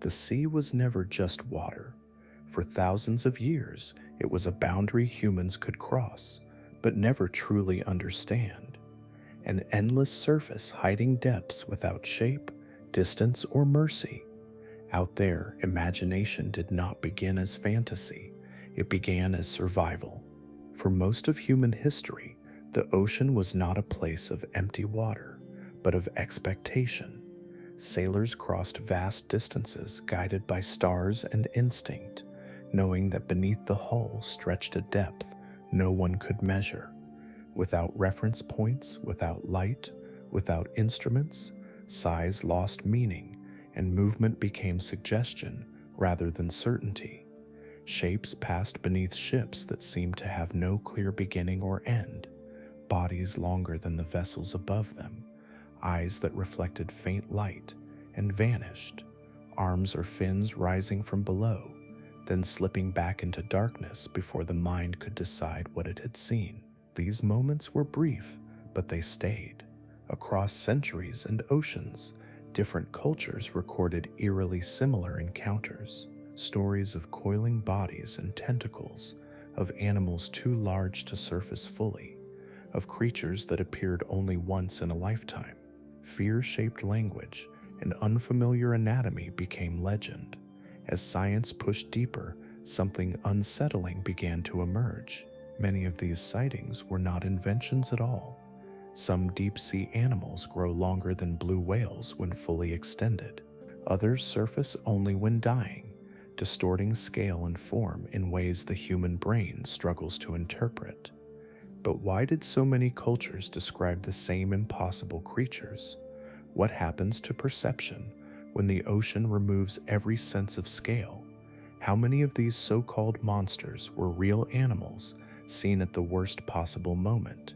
The sea was never just water. For thousands of years, it was a boundary humans could cross, but never truly understand. An endless surface hiding depths without shape, distance, or mercy. Out there, imagination did not begin as fantasy, it began as survival. For most of human history, the ocean was not a place of empty water, but of expectation. Sailors crossed vast distances guided by stars and instinct, knowing that beneath the hull stretched a depth no one could measure. Without reference points, without light, without instruments, size lost meaning, and movement became suggestion rather than certainty. Shapes passed beneath ships that seemed to have no clear beginning or end, bodies longer than the vessels above them, eyes that reflected faint light and vanished, arms or fins rising from below, then slipping back into darkness before the mind could decide what it had seen. These moments were brief, but they stayed. Across centuries and oceans, different cultures recorded eerily similar encounters, stories of coiling bodies and tentacles, of animals too large to surface fully, of creatures that appeared only once in a lifetime. Fear-shaped language and unfamiliar anatomy became legend. As science pushed deeper, something unsettling began to emerge. Many of these sightings were not inventions at all. Some deep-sea animals grow longer than blue whales when fully extended. Others surface only when dying, distorting scale and form in ways the human brain struggles to interpret. But why did so many cultures describe the same impossible creatures? What happens to perception when the ocean removes every sense of scale? How many of these so-called monsters were real animals seen at the worst possible moment,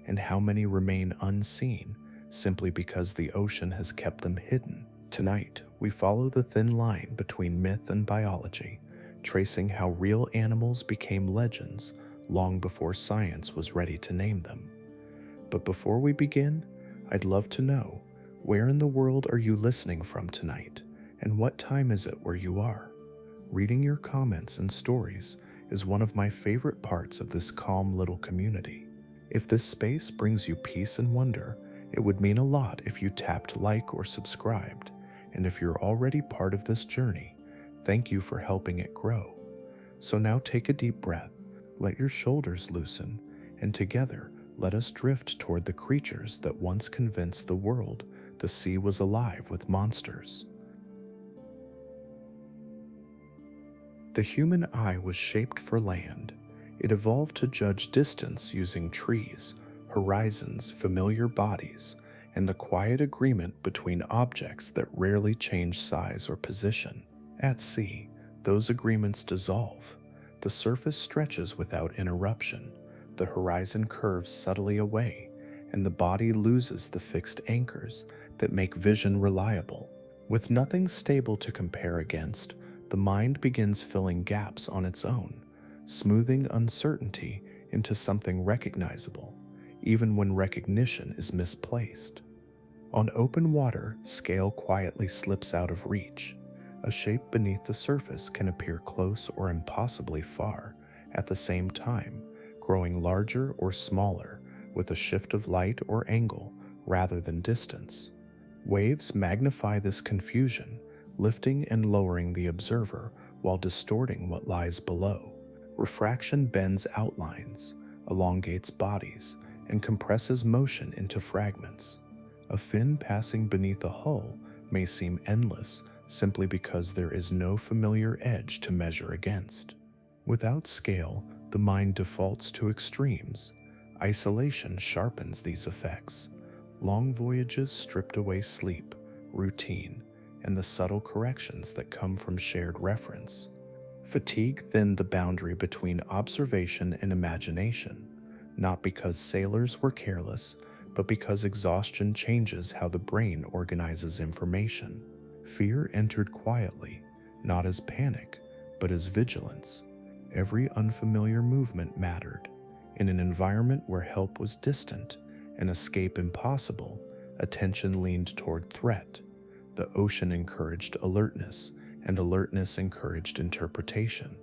and how many remain unseen simply because the ocean has kept them hidden? Tonight, we follow the thin line between myth and biology, tracing how real animals became legends long before science was ready to name them. But before we begin, I'd love to know, where in the world are you listening from tonight, and what time is it where you are? Reading your comments and stories is one of my favorite parts of this calm little community. If this space brings you peace and wonder, it would mean a lot if you tapped like or subscribed, and if you're already part of this journey, thank you for helping it grow. So now take a deep breath, let your shoulders loosen, and together let us drift toward the creatures that once convinced the world the sea was alive with monsters. The human eye was shaped for land. It evolved to judge distance using trees, horizons, familiar bodies, and the quiet agreement between objects that rarely change size or position. At sea, those agreements dissolve. The surface stretches without interruption, the horizon curves subtly away, and the body loses the fixed anchors that make vision reliable. With nothing stable to compare against, the mind begins filling gaps on its own, smoothing uncertainty into something recognizable, even when recognition is misplaced. On open water, scale quietly slips out of reach. A shape beneath the surface can appear close or impossibly far at the same time, growing larger or smaller with a shift of light or angle rather than distance. Waves magnify this confusion, lifting and lowering the observer while distorting what lies below. Refraction bends outlines, elongates bodies, and compresses motion into fragments. A fin passing beneath a hull may seem endless simply because there is no familiar edge to measure against. Without scale, the mind defaults to extremes. Isolation sharpens these effects. Long voyages stripped away sleep, routine, and the subtle corrections that come from shared reference. Fatigue thinned the boundary between observation and imagination, not because sailors were careless, but because exhaustion changes how the brain organizes information. Fear entered quietly, not as panic, but as vigilance. Every unfamiliar movement mattered. In an environment where help was distant and escape impossible, attention leaned toward threat. The ocean encouraged alertness, and alertness encouraged interpretation.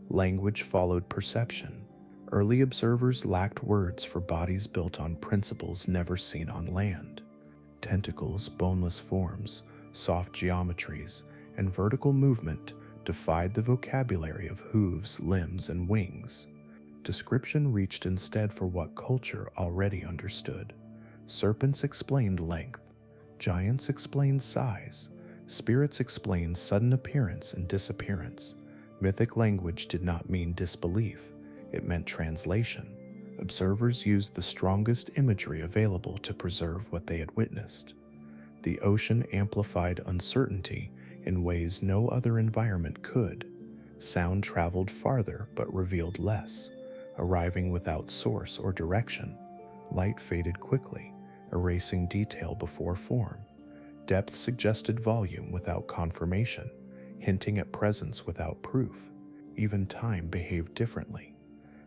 Language followed perception. Early observers lacked words for bodies built on principles never seen on land. Tentacles, boneless forms, soft geometries, and vertical movement defied the vocabulary of hooves, limbs, and wings. Description reached instead for what culture already understood. Serpents explained length, giants explained size, spirits explained sudden appearance and disappearance. Mythic language did not mean disbelief, it meant translation. Observers used the strongest imagery available to preserve what they had witnessed. The ocean amplified uncertainty in ways no other environment could. Sound traveled farther but revealed less, arriving without source or direction. Light faded quickly, erasing detail before form. Depth suggested volume without confirmation, hinting at presence without proof. Even time behaved differently.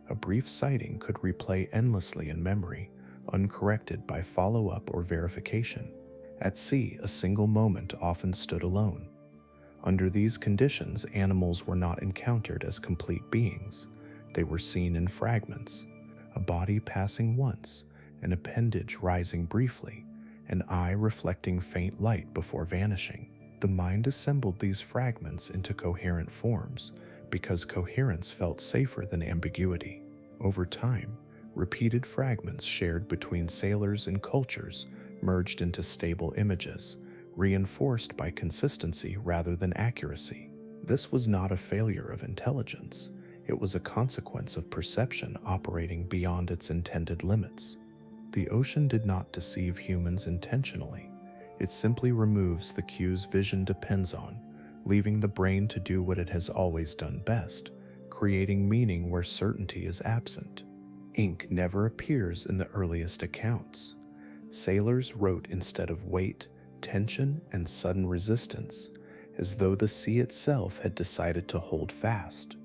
A brief sighting could replay endlessly in memory, uncorrected by follow-up or verification. At sea, a single moment often stood alone. Under these conditions, animals were not encountered as complete beings. They were seen in fragments, a body passing once, an appendage rising briefly, an eye reflecting faint light before vanishing. The mind assembled these fragments into coherent forms because coherence felt safer than ambiguity. Over time, repeated fragments shared between sailors and cultures merged into stable images, reinforced by consistency rather than accuracy. This was not a failure of intelligence. It was a consequence of perception operating beyond its intended limits. The ocean did not deceive humans intentionally. It simply removes the cues vision depends on, leaving the brain to do what it has always done best, creating meaning where certainty is absent. Ink never appears in the earliest accounts. Sailors wrote instead of weight, tension, and sudden resistance, as though the sea itself had decided to hold fast.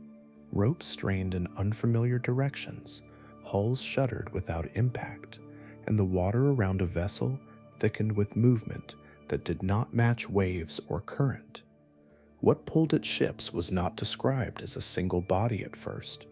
Ropes strained in unfamiliar directions, hulls shuddered without impact, and the water around a vessel thickened with movement that did not match waves or current. What pulled at ships was not described as a single body at first,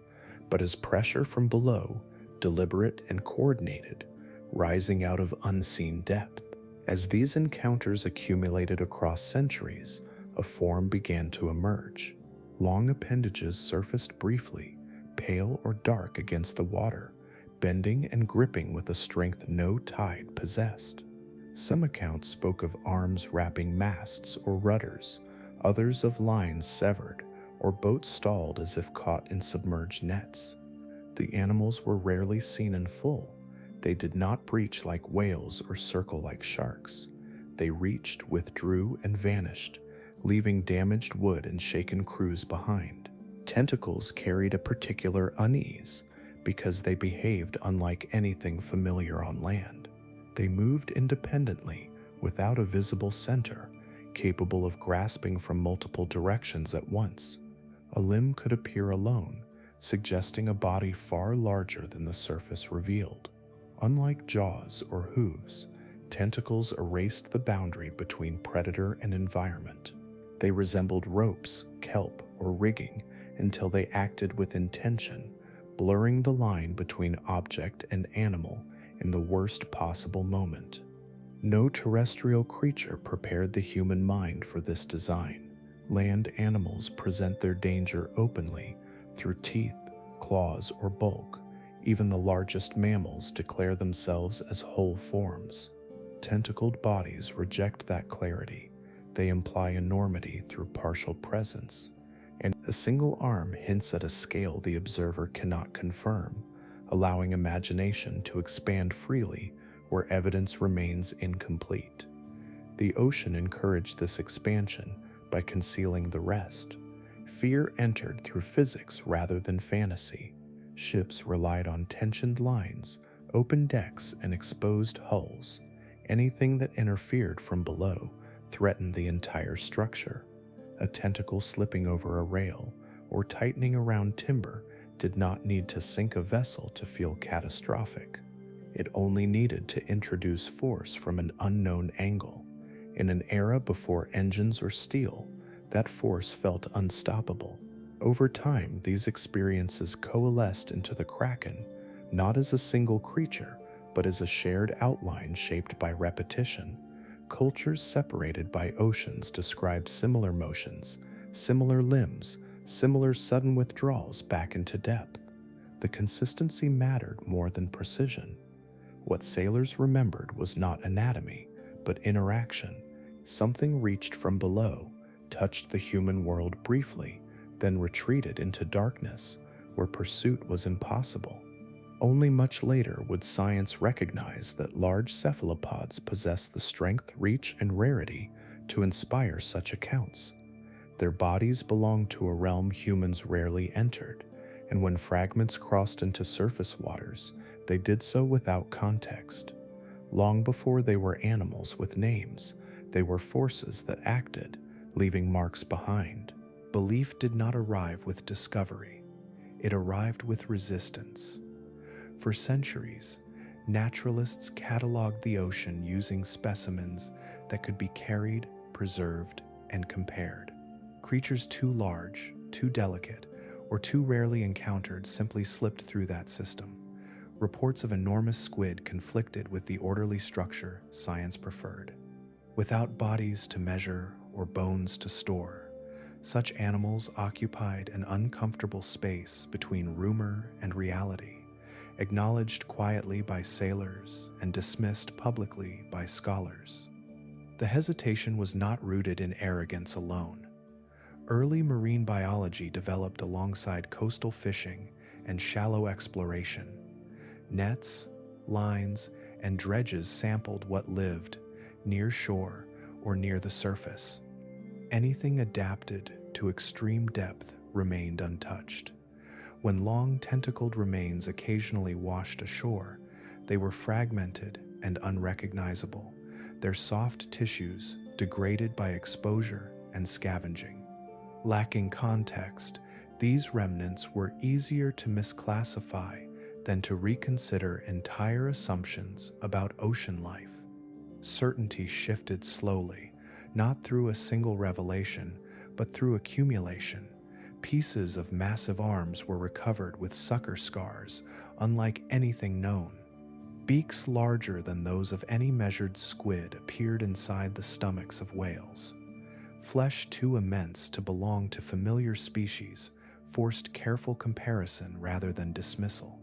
but as pressure from below, deliberate and coordinated, rising out of unseen depth. As these encounters accumulated across centuries, a form began to emerge. Long appendages surfaced briefly, pale or dark against the water, bending and gripping with a strength no tide possessed. Some accounts spoke of arms wrapping masts or rudders, others of lines severed, or boats stalled as if caught in submerged nets. The animals were rarely seen in full. They did not breach like whales or circle like sharks. They reached, withdrew, and vanished, leaving damaged wood and shaken crews behind. Tentacles carried a particular unease because they behaved unlike anything familiar on land. They moved independently, without a visible center, capable of grasping from multiple directions at once. A limb could appear alone, suggesting a body far larger than the surface revealed. Unlike jaws or hooves, tentacles erased the boundary between predator and environment. They resembled ropes, kelp, or rigging until they acted with intention, blurring the line between object and animal in the worst possible moment. No terrestrial creature prepared the human mind for this design. Land animals present their danger openly through teeth, claws, or bulk. Even the largest mammals declare themselves as whole forms. Tentacled bodies reject that clarity. They imply enormity through partial presence, and a single arm hints at a scale the observer cannot confirm, allowing imagination to expand freely where evidence remains incomplete. The ocean encouraged this expansion by concealing the rest. Fear entered through physics rather than fantasy. Ships relied on tensioned lines, open decks, and exposed hulls. Anything that interfered from below threatened the entire structure. A tentacle slipping over a rail or tightening around timber did not need to sink a vessel to feel catastrophic. It only needed to introduce force from an unknown angle. In an era before engines or steel, That force felt unstoppable. Over time, these experiences coalesced into the Kraken, not as a single creature, but as a shared outline shaped by repetition. Cultures separated by oceans described similar motions, similar limbs, similar sudden withdrawals back into depth. The consistency mattered more than precision. What sailors remembered was not anatomy, but interaction. Something reached from below, touched the human world briefly, then retreated into darkness, where pursuit was impossible. Only much later would science recognize that large cephalopods possess the strength, reach, and rarity to inspire such accounts. Their bodies belonged to a realm humans rarely entered, and when fragments crossed into surface waters, they did so without context. Long before they were animals with names, they were forces that acted, leaving marks behind. Belief did not arrive with discovery. It arrived with resistance. For centuries, naturalists cataloged the ocean using specimens that could be carried, preserved, and compared. Creatures too large, too delicate, or too rarely encountered simply slipped through that system. Reports of enormous squid conflicted with the orderly structure science preferred. Without bodies to measure or bones to store, such animals occupied an uncomfortable space between rumor and reality, acknowledged quietly by sailors and dismissed publicly by scholars. The hesitation was not rooted in arrogance alone. Early marine biology developed alongside coastal fishing and shallow exploration. Nets, lines, and dredges sampled what lived near shore or near the surface. Anything adapted to extreme depth remained untouched. When long tentacled remains occasionally washed ashore, they were fragmented and unrecognizable, their soft tissues degraded by exposure and scavenging. Lacking context, these remnants were easier to misclassify than to reconsider entire assumptions about ocean life. Certainty shifted slowly, not through a single revelation, but through accumulation. Pieces of massive arms were recovered with sucker scars, unlike anything known. Beaks larger than those of any measured squid appeared inside the stomachs of whales. Flesh too immense to belong to familiar species forced careful comparison rather than dismissal.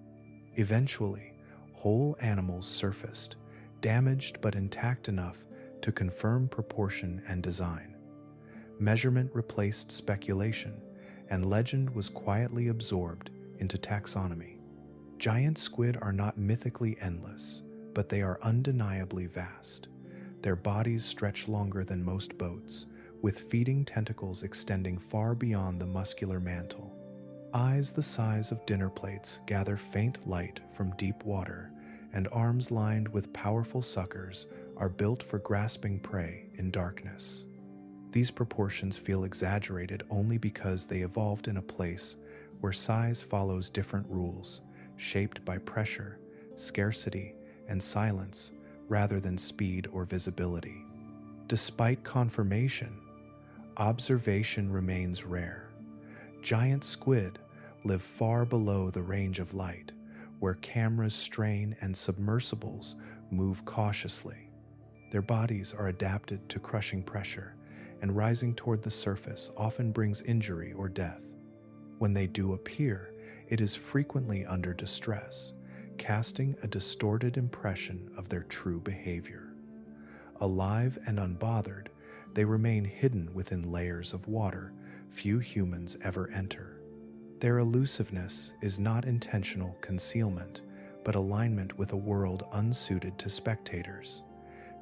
Eventually, whole animals surfaced, damaged but intact enough to confirm proportion and design. Measurement replaced speculation, and legend was quietly absorbed into taxonomy. Giant squid are not mythically endless, but they are undeniably vast. Their bodies stretch longer than most boats, with feeding tentacles extending far beyond the muscular mantle. Eyes the size of dinner plates gather faint light from deep water, and arms lined with powerful suckers are built for grasping prey in darkness. These proportions feel exaggerated only because they evolved in a place where size follows different rules, shaped by pressure, scarcity, and silence rather than speed or visibility. Despite confirmation, observation remains rare. Giant squid live far below the range of light, where cameras strain and submersibles move cautiously. Their bodies are adapted to crushing pressure, and rising toward the surface often brings injury or death. When they do appear, it is frequently under distress, casting a distorted impression of their true behavior. Alive and unbothered, they remain hidden within layers of water few humans ever enter. Their elusiveness is not intentional concealment, but alignment with a world unsuited to spectators.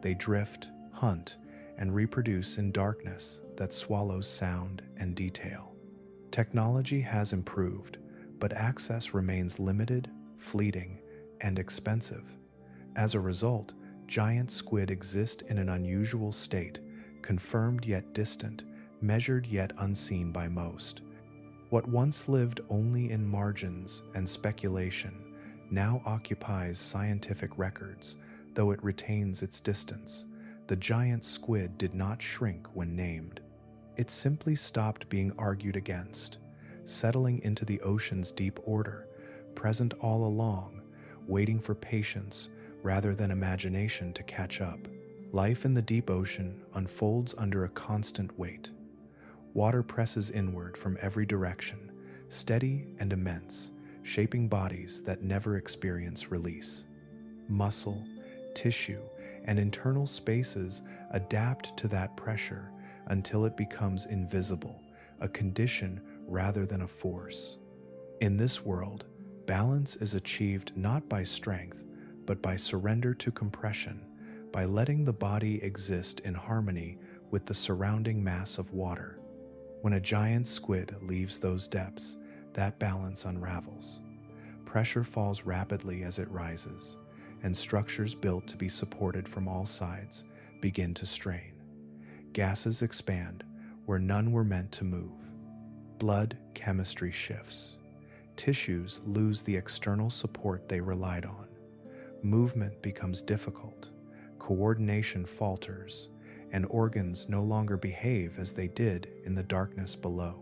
They drift, hunt, and reproduce in darkness that swallows sound and detail. Technology has improved, but access remains limited, fleeting, and expensive. As a result, giant squid exist in an unusual state, confirmed yet distant, measured yet unseen by most. What once lived only in margins and speculation now occupies scientific records, though it retains its distance. The giant squid did not shrink when named. It simply stopped being argued against, settling into the ocean's deep order, present all along, waiting for patience rather than imagination to catch up. Life in the deep ocean unfolds under a constant weight. Water presses inward from every direction, steady and immense, shaping bodies that never experience release. Muscle, tissue, and internal spaces adapt to that pressure until it becomes invisible, a condition rather than a force. In this world, balance is achieved not by strength, but by surrender to compression, by letting the body exist in harmony with the surrounding mass of water. When a giant squid leaves those depths, that balance unravels. Pressure falls rapidly as it rises, and structures built to be supported from all sides begin to strain. Gases expand where none were meant to move. Blood chemistry shifts. Tissues lose the external support they relied on. Movement becomes difficult. Coordination falters, and organs no longer behave as they did in the darkness below.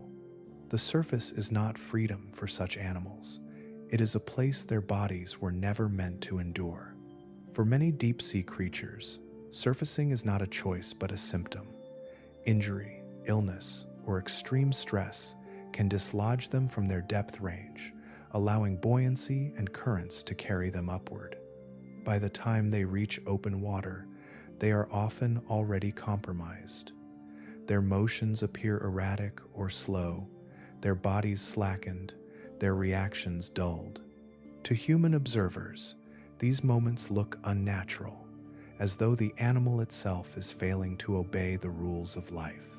The surface is not freedom for such animals. It is a place their bodies were never meant to endure. For many deep-sea creatures, surfacing is not a choice but a symptom. Injury, illness, or extreme stress can dislodge them from their depth range, allowing buoyancy and currents to carry them upward. By the time they reach open water, they are often already compromised. Their motions appear erratic or slow, their bodies slackened, their reactions dulled. To human observers, these moments look unnatural, as though the animal itself is failing to obey the rules of life.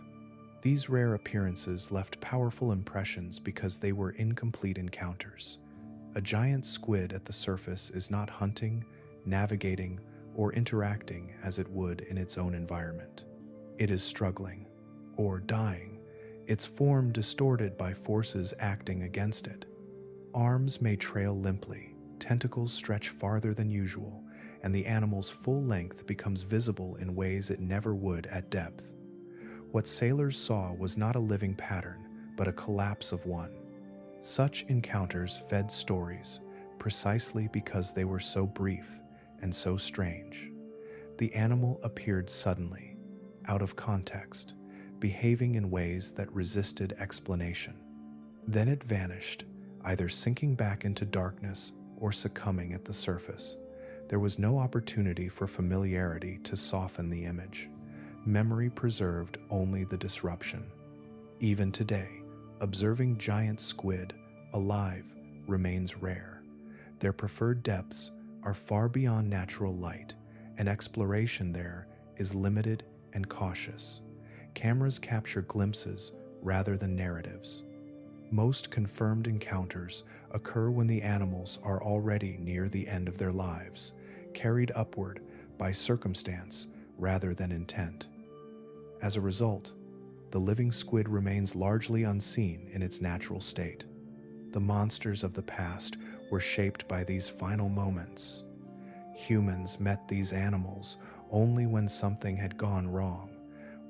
These rare appearances left powerful impressions because they were incomplete encounters. A giant squid at the surface is not hunting, navigating, or interacting as it would in its own environment. It is struggling, or dying, its form distorted by forces acting against it. Arms may trail limply, tentacles stretch farther than usual, and the animal's full length becomes visible in ways it never would at depth. What sailors saw was not a living pattern, but a collapse of one. Such encounters fed stories, precisely because they were so brief and so strange. The animal appeared suddenly, out of context, behaving in ways that resisted explanation. Then it vanished, either sinking back into darkness or succumbing at the surface. There was no opportunity for familiarity to soften the image. Memory preserved only the disruption. Even today, observing giant squid alive remains rare. Their preferred depths are far beyond natural light, and exploration there is limited and cautious. Cameras capture glimpses rather than narratives. Most confirmed encounters occur when the animals are already near the end of their lives, carried upward by circumstance rather than intent. As a result, the living squid remains largely unseen in its natural state. The monsters of the past were shaped by these final moments. Humans met these animals only when something had gone wrong,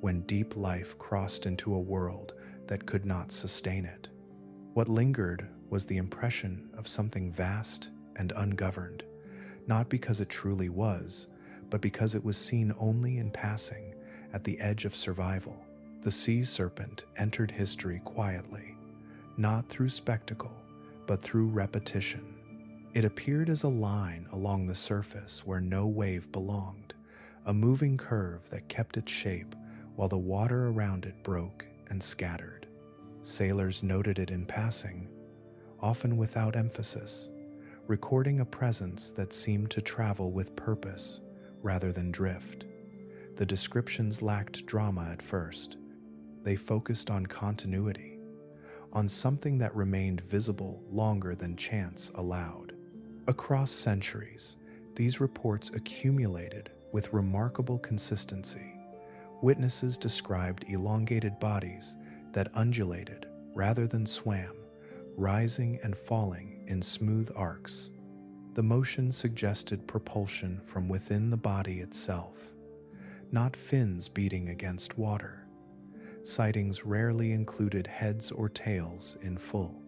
when deep life crossed into a world that could not sustain it. What lingered was the impression of something vast and ungoverned, not because it truly was, but because it was seen only in passing, at the edge of survival. The sea serpent entered history quietly, not through spectacle, but through repetition. It appeared as a line along the surface where no wave belonged, a moving curve that kept its shape while the water around it broke and scattered. Sailors noted it in passing, often without emphasis, recording a presence that seemed to travel with purpose rather than drift. The descriptions lacked drama at first. They focused on continuity, on something that remained visible longer than chance allowed. Across centuries, these reports accumulated with remarkable consistency. Witnesses described elongated bodies that undulated rather than swam, rising and falling in smooth arcs. The motion suggested propulsion from within the body itself, not fins beating against water. Sightings rarely included heads or tails in full.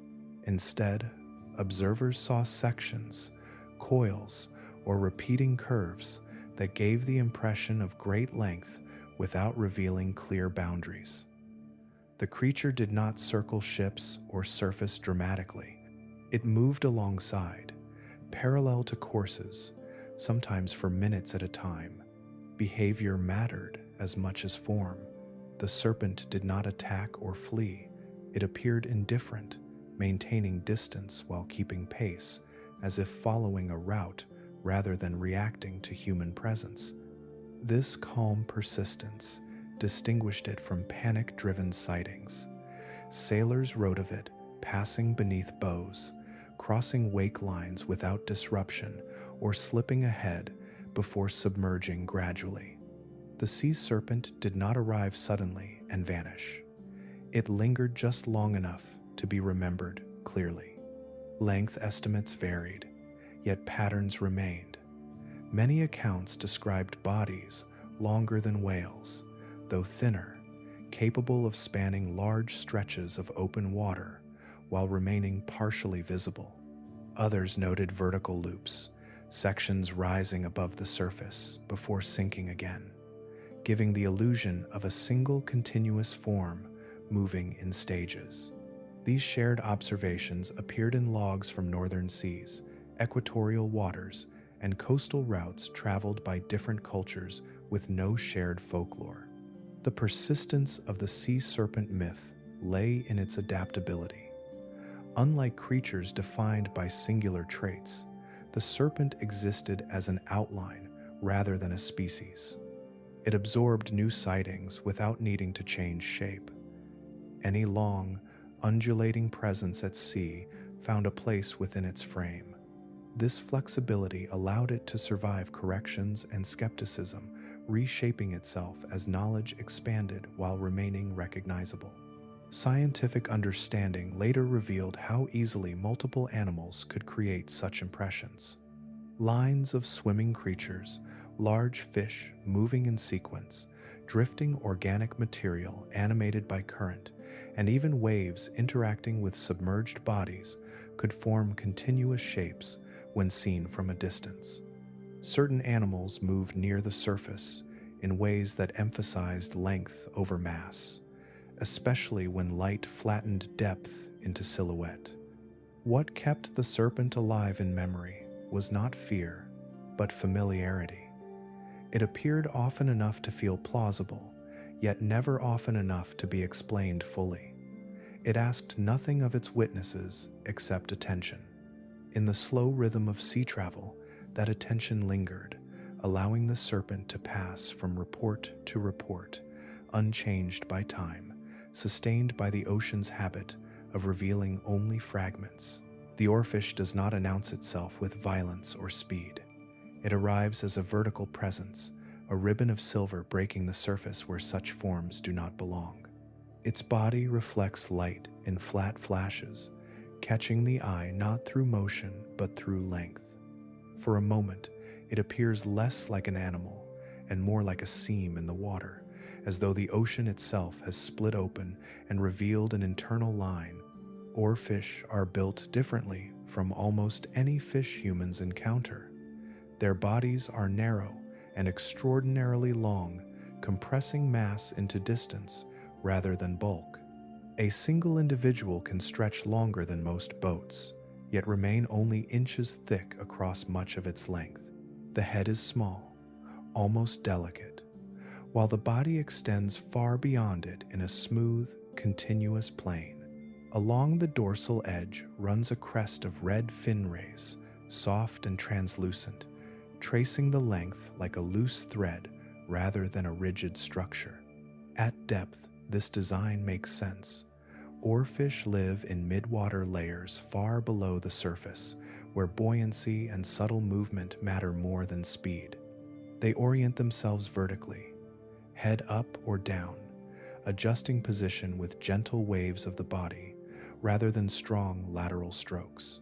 Instead, observers saw sections, coils, or repeating curves that gave the impression of great length without revealing clear boundaries. The creature did not circle ships or surface dramatically. It moved alongside, parallel to courses, sometimes for minutes at a time. Behavior mattered as much as form. The serpent did not attack or flee. It appeared indifferent, maintaining distance while keeping pace, as if following a route rather than reacting to human presence. This calm persistence distinguished it from panic-driven sightings. Sailors wrote of it passing beneath bows, crossing wake lines without disruption, or slipping ahead before submerging gradually. The sea serpent did not arrive suddenly and vanish. It lingered just long enough to be remembered clearly. Length estimates varied, yet patterns remained. Many accounts described bodies longer than whales, though thinner, capable of spanning large stretches of open water while remaining partially visible. Others noted vertical loops, sections rising above the surface before sinking again, giving the illusion of a single continuous form moving in stages. These shared observations appeared in logs from northern seas, equatorial waters, and coastal routes traveled by different cultures with no shared folklore. The persistence of the sea serpent myth lay in its adaptability. Unlike creatures defined by singular traits, the serpent existed as an outline rather than a species. It absorbed new sightings without needing to change shape. Any long, undulating presence at sea found a place within its frame. This flexibility allowed it to survive corrections and skepticism, reshaping itself as knowledge expanded while remaining recognizable. Scientific understanding later revealed how easily multiple animals could create such impressions. Lines of swimming creatures, large fish moving in sequence, drifting organic material animated by current, and even waves interacting with submerged bodies could form continuous shapes when seen from a distance. Certain animals moved near the surface in ways that emphasized length over mass, especially when light flattened depth into silhouette. What kept the serpent alive in memory was not fear, but familiarity. It appeared often enough to feel plausible, yet never often enough to be explained fully. It asked nothing of its witnesses except attention. In the slow rhythm of sea travel, that attention lingered, allowing the serpent to pass from report to report, unchanged by time, sustained by the ocean's habit of revealing only fragments. The oarfish does not announce itself with violence or speed. It arrives as a vertical presence, a ribbon of silver breaking the surface where such forms do not belong. Its body reflects light in flat flashes, catching the eye not through motion but through length. For a moment, it appears less like an animal and more like a seam in the water, as though the ocean itself has split open and revealed an internal line. Oarfish are built differently from almost any fish humans encounter. Their bodies are narrow and extraordinarily long, compressing mass into distance rather than bulk. A single individual can stretch longer than most boats, yet remain only inches thick across much of its length. The head is small, almost delicate, while the body extends far beyond it in a smooth, continuous plane. Along the dorsal edge runs a crest of red fin rays, soft and translucent, tracing the length like a loose thread rather than a rigid structure. At depth, this design makes sense. Oarfish live in midwater layers far below the surface, where buoyancy and subtle movement matter more than speed. They orient themselves vertically, head up or down, adjusting position with gentle waves of the body rather than strong lateral strokes.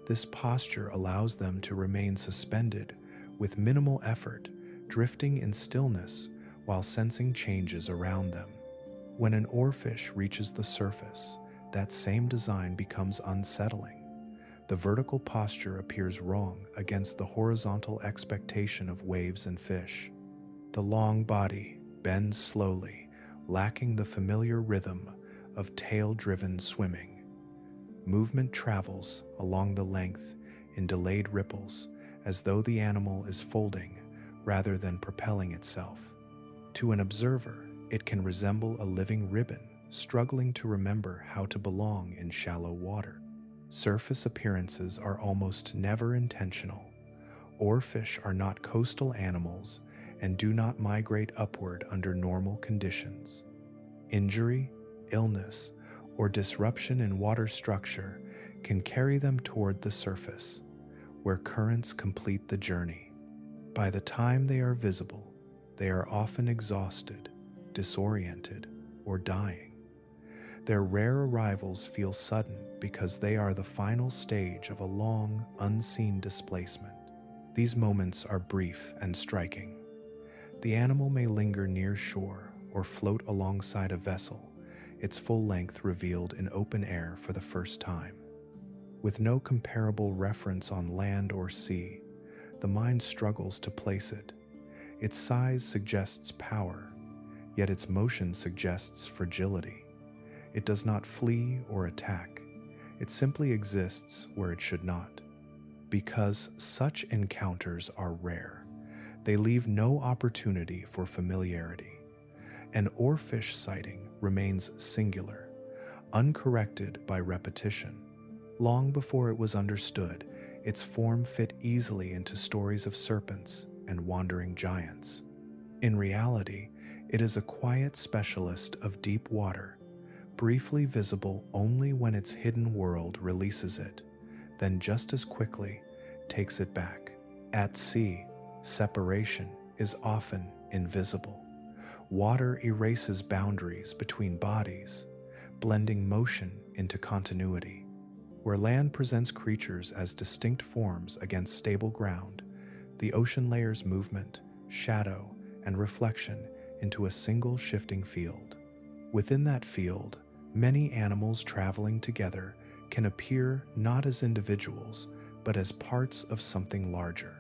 This posture allows them to remain suspended with minimal effort, drifting in stillness while sensing changes around them. When an oarfish reaches the surface, that same design becomes unsettling. The vertical posture appears wrong against the horizontal expectation of waves and fish. The long body bends slowly, lacking the familiar rhythm of tail-driven swimming. Movement travels along the length in delayed ripples, as though the animal is folding rather than propelling itself. To an observer, it can resemble a living ribbon, struggling to remember how to belong in shallow water. Surface appearances are almost never intentional. Oarfish are not coastal animals and do not migrate upward under normal conditions. Injury, illness, or disruption in water structure can carry them toward the surface, where currents complete the journey. By the time they are visible, they are often exhausted, disoriented, or dying. Their rare arrivals feel sudden because they are the final stage of a long, unseen displacement. These moments are brief and striking. The animal may linger near shore or float alongside a vessel, its full length revealed in open air for the first time. With no comparable reference on land or sea, the mind struggles to place it. Its size suggests power, yet its motion suggests fragility. It does not flee or attack. It simply exists where it should not. Because such encounters are rare, they leave no opportunity for familiarity. An oarfish sighting remains singular, uncorrected by repetition. Long before it was understood, its form fit easily into stories of serpents and wandering giants. In reality, it is a quiet specialist of deep water, briefly visible only when its hidden world releases it, then just as quickly takes it back. At sea, separation is often invisible. Water erases boundaries between bodies, blending motion into continuity. Where land presents creatures as distinct forms against stable ground, the ocean layers movement, shadow, and reflection into a single shifting field. Within that field, many animals traveling together can appear not as individuals, but as parts of something larger.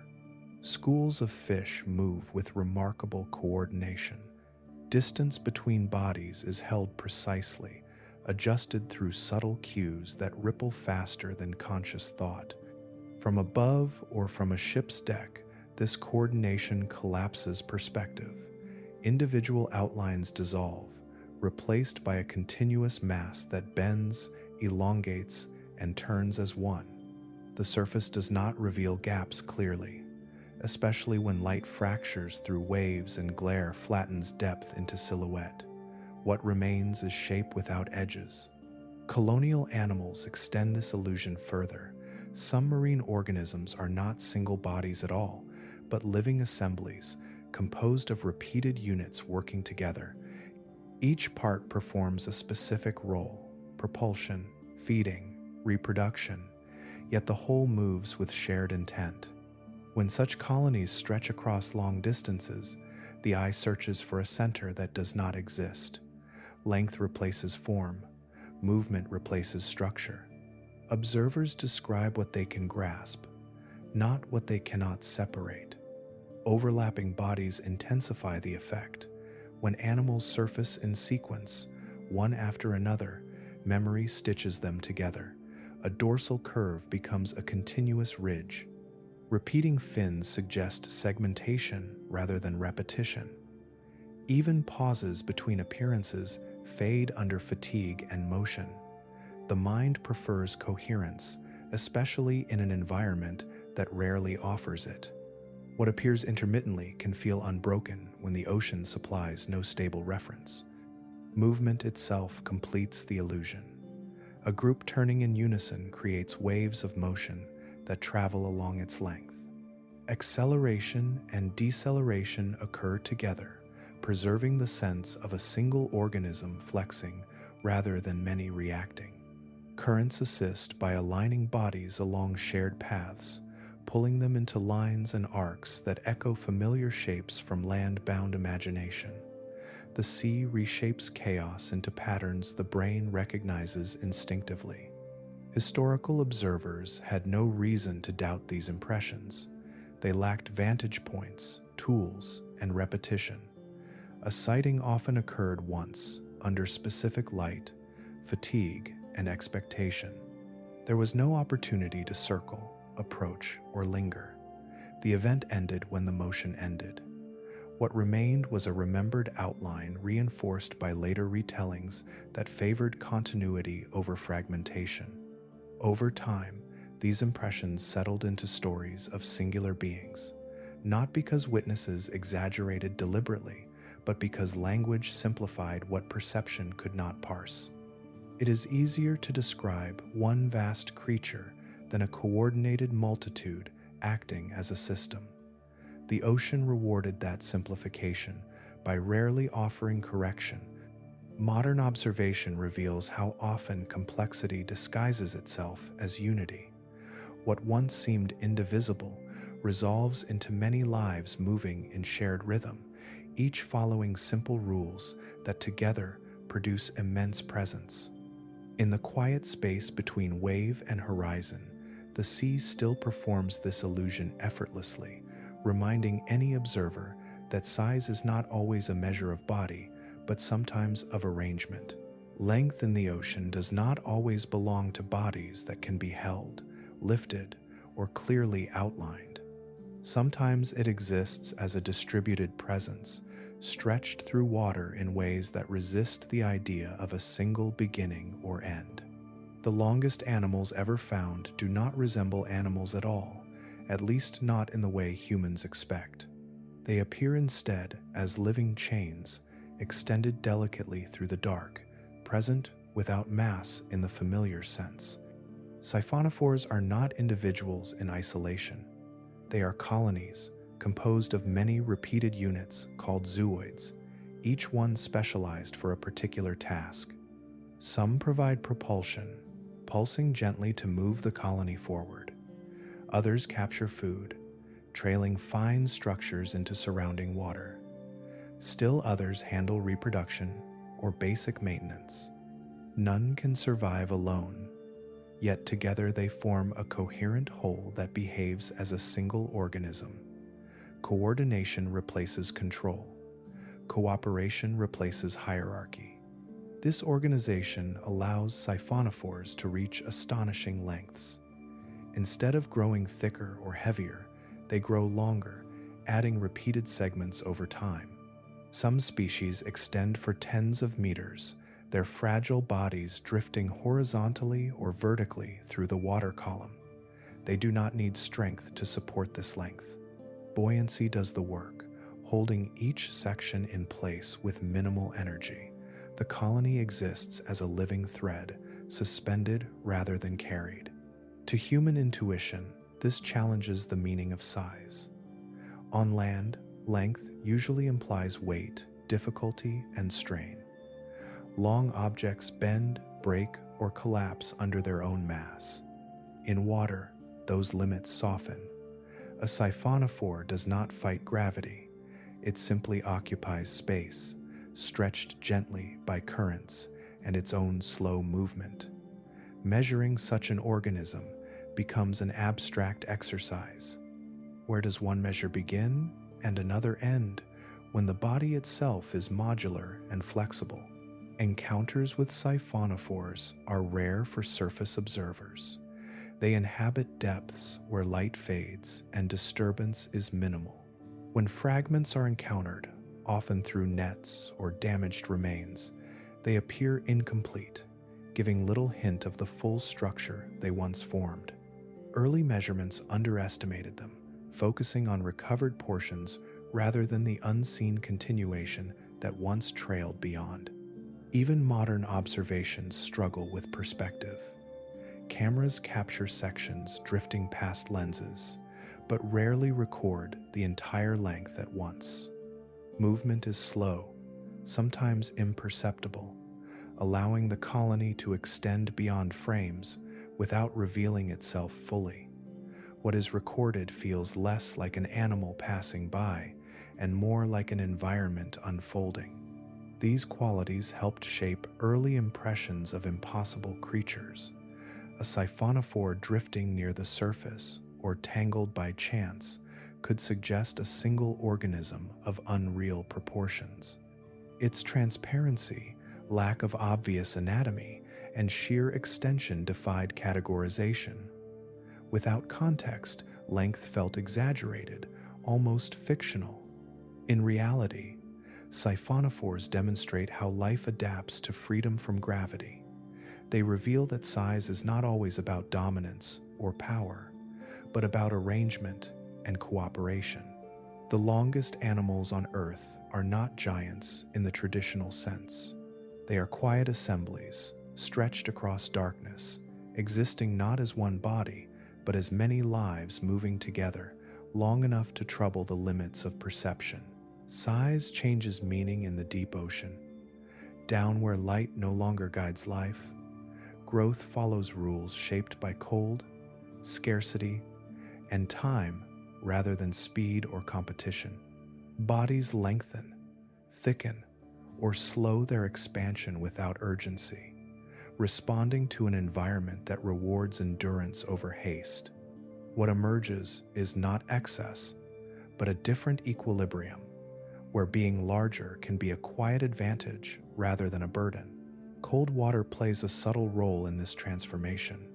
Schools of fish move with remarkable coordination. Distance between bodies is held precisely, adjusted through subtle cues that ripple faster than conscious thought. From above or from a ship's deck, this coordination collapses perspective. Individual outlines dissolve, replaced by a continuous mass that bends, elongates, and turns as one. The surface does not reveal gaps clearly, especially when light fractures through waves and glare flattens depth into silhouette. What remains is shape without edges. Colonial animals extend this illusion further. Some marine organisms are not single bodies at all, but living assemblies composed of repeated units working together. Each part performs a specific role: propulsion, feeding, reproduction, yet the whole moves with shared intent. When such colonies stretch across long distances, the eye searches for a center that does not exist. Length replaces form, movement replaces structure. Observers describe what they can grasp, not what they cannot separate. Overlapping bodies intensify the effect. When animals surface in sequence, one after another, memory stitches them together. A dorsal curve becomes a continuous ridge. Repeating fins suggest segmentation rather than repetition. Even pauses between appearances fade under fatigue and motion. The mind prefers coherence, especially in an environment that rarely offers it. What appears intermittently can feel unbroken when the ocean supplies no stable reference. Movement itself completes the illusion. A group turning in unison creates waves of motion that travel along its length. Acceleration and deceleration occur together, preserving the sense of a single organism flexing rather than many reacting. Currents assist by aligning bodies along shared paths, pulling them into lines and arcs that echo familiar shapes from land-bound imagination. The sea reshapes chaos into patterns the brain recognizes instinctively. Historical observers had no reason to doubt these impressions. They lacked vantage points, tools, and repetition. A sighting often occurred once, under specific light, fatigue, and expectation. There was no opportunity to circle, approach, or linger. The event ended when the motion ended. What remained was a remembered outline reinforced by later retellings that favored continuity over fragmentation. Over time, these impressions settled into stories of singular beings, not because witnesses exaggerated deliberately, but because language simplified what perception could not parse. It is easier to describe one vast creature than a coordinated multitude acting as a system. The ocean rewarded that simplification by rarely offering correction. Modern observation reveals how often complexity disguises itself as unity. What once seemed indivisible resolves into many lives moving in shared rhythm, each following simple rules that together produce immense presence. In the quiet space between wave and horizon, the sea still performs this illusion effortlessly, reminding any observer that size is not always a measure of body, but sometimes of arrangement. Length in the ocean does not always belong to bodies that can be held, lifted, or clearly outlined. Sometimes it exists as a distributed presence, stretched through water in ways that resist the idea of a single beginning or end. The longest animals ever found do not resemble animals at all, at least not in the way humans expect. They appear instead as living chains, extended delicately through the dark, present without mass in the familiar sense. Siphonophores are not individuals in isolation. They are colonies, composed of many repeated units called zooids, each one specialized for a particular task. Some provide propulsion, pulsing gently to move the colony forward. Others capture food, trailing fine structures into surrounding water. Still others handle reproduction or basic maintenance. None can survive alone, yet together they form a coherent whole that behaves as a single organism. Coordination replaces control. Cooperation replaces hierarchy. This organization allows siphonophores to reach astonishing lengths. Instead of growing thicker or heavier, they grow longer, adding repeated segments over time. Some species extend for tens of meters, their fragile bodies drifting horizontally or vertically through the water column. They do not need strength to support this length. Buoyancy does the work, holding each section in place with minimal energy. The colony exists as a living thread, suspended rather than carried. To human intuition, this challenges the meaning of size. On land, length usually implies weight, difficulty, and strain. Long objects bend, break, or collapse under their own mass. In water, those limits soften. A siphonophore does not fight gravity. It simply occupies space, stretched gently by currents and its own slow movement. Measuring such an organism becomes an abstract exercise. Where does one measure begin and another end when the body itself is modular and flexible? Encounters with siphonophores are rare for surface observers. They inhabit depths where light fades and disturbance is minimal. When fragments are encountered, often through nets or damaged remains, they appear incomplete, giving little hint of the full structure they once formed. Early measurements underestimated them, focusing on recovered portions rather than the unseen continuation that once trailed beyond. Even modern observations struggle with perspective. Cameras capture sections drifting past lenses, but rarely record the entire length at once. Movement is slow, sometimes imperceptible, allowing the colony to extend beyond frames without revealing itself fully. What is recorded feels less like an animal passing by and more like an environment unfolding. These qualities helped shape early impressions of impossible creatures. A siphonophore drifting near the surface or tangled by chance could suggest a single organism of unreal proportions. Its transparency, lack of obvious anatomy, and sheer extension defied categorization. Without context, length felt exaggerated, almost fictional. In reality, siphonophores demonstrate how life adapts to freedom from gravity. They reveal that size is not always about dominance or power, but about arrangement and cooperation. The longest animals on Earth are not giants in the traditional sense. They are quiet assemblies, stretched across darkness, existing not as one body, but as many lives moving together, long enough to trouble the limits of perception. Size changes meaning in the deep ocean. Down where light no longer guides life, growth follows rules shaped by cold, scarcity, and time rather than speed or competition. Bodies lengthen, thicken, or slow their expansion without urgency, responding to an environment that rewards endurance over haste. What emerges is not excess, but a different equilibrium, where being larger can be a quiet advantage rather than a burden. Cold water plays a subtle role in this transformation.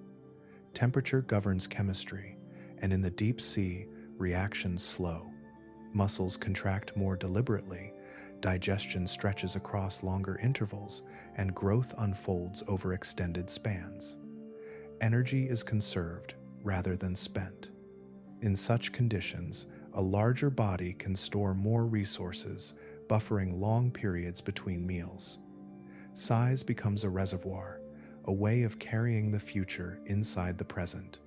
Temperature governs chemistry, and in the deep sea, reactions slow. Muscles contract more deliberately, digestion stretches across longer intervals, and growth unfolds over extended spans. Energy is conserved rather than spent. In such conditions, a larger body can store more resources, buffering long periods between meals. Size becomes a reservoir, a way of carrying the future inside the present.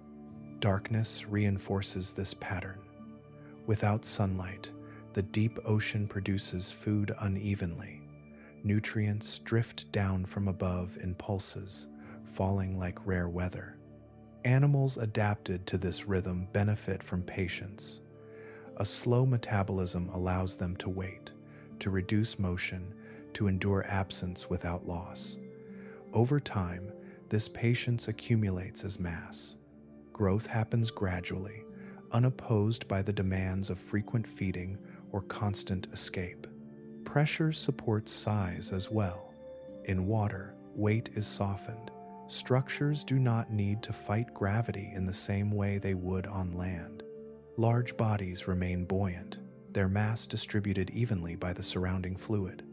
Darkness reinforces this pattern. Without sunlight, the deep ocean produces food unevenly. Nutrients drift down from above in pulses, falling like rare weather. Animals adapted to this rhythm benefit from patience. A slow metabolism allows them to wait, to reduce motion, to endure absence without loss. Over time, this patience accumulates as mass. Growth happens gradually, unopposed by the demands of frequent feeding or constant escape. Pressure supports size as well. In water, weight is softened. Structures do not need to fight gravity in the same way they would on land. Large bodies remain buoyant, their mass distributed evenly by the surrounding fluid.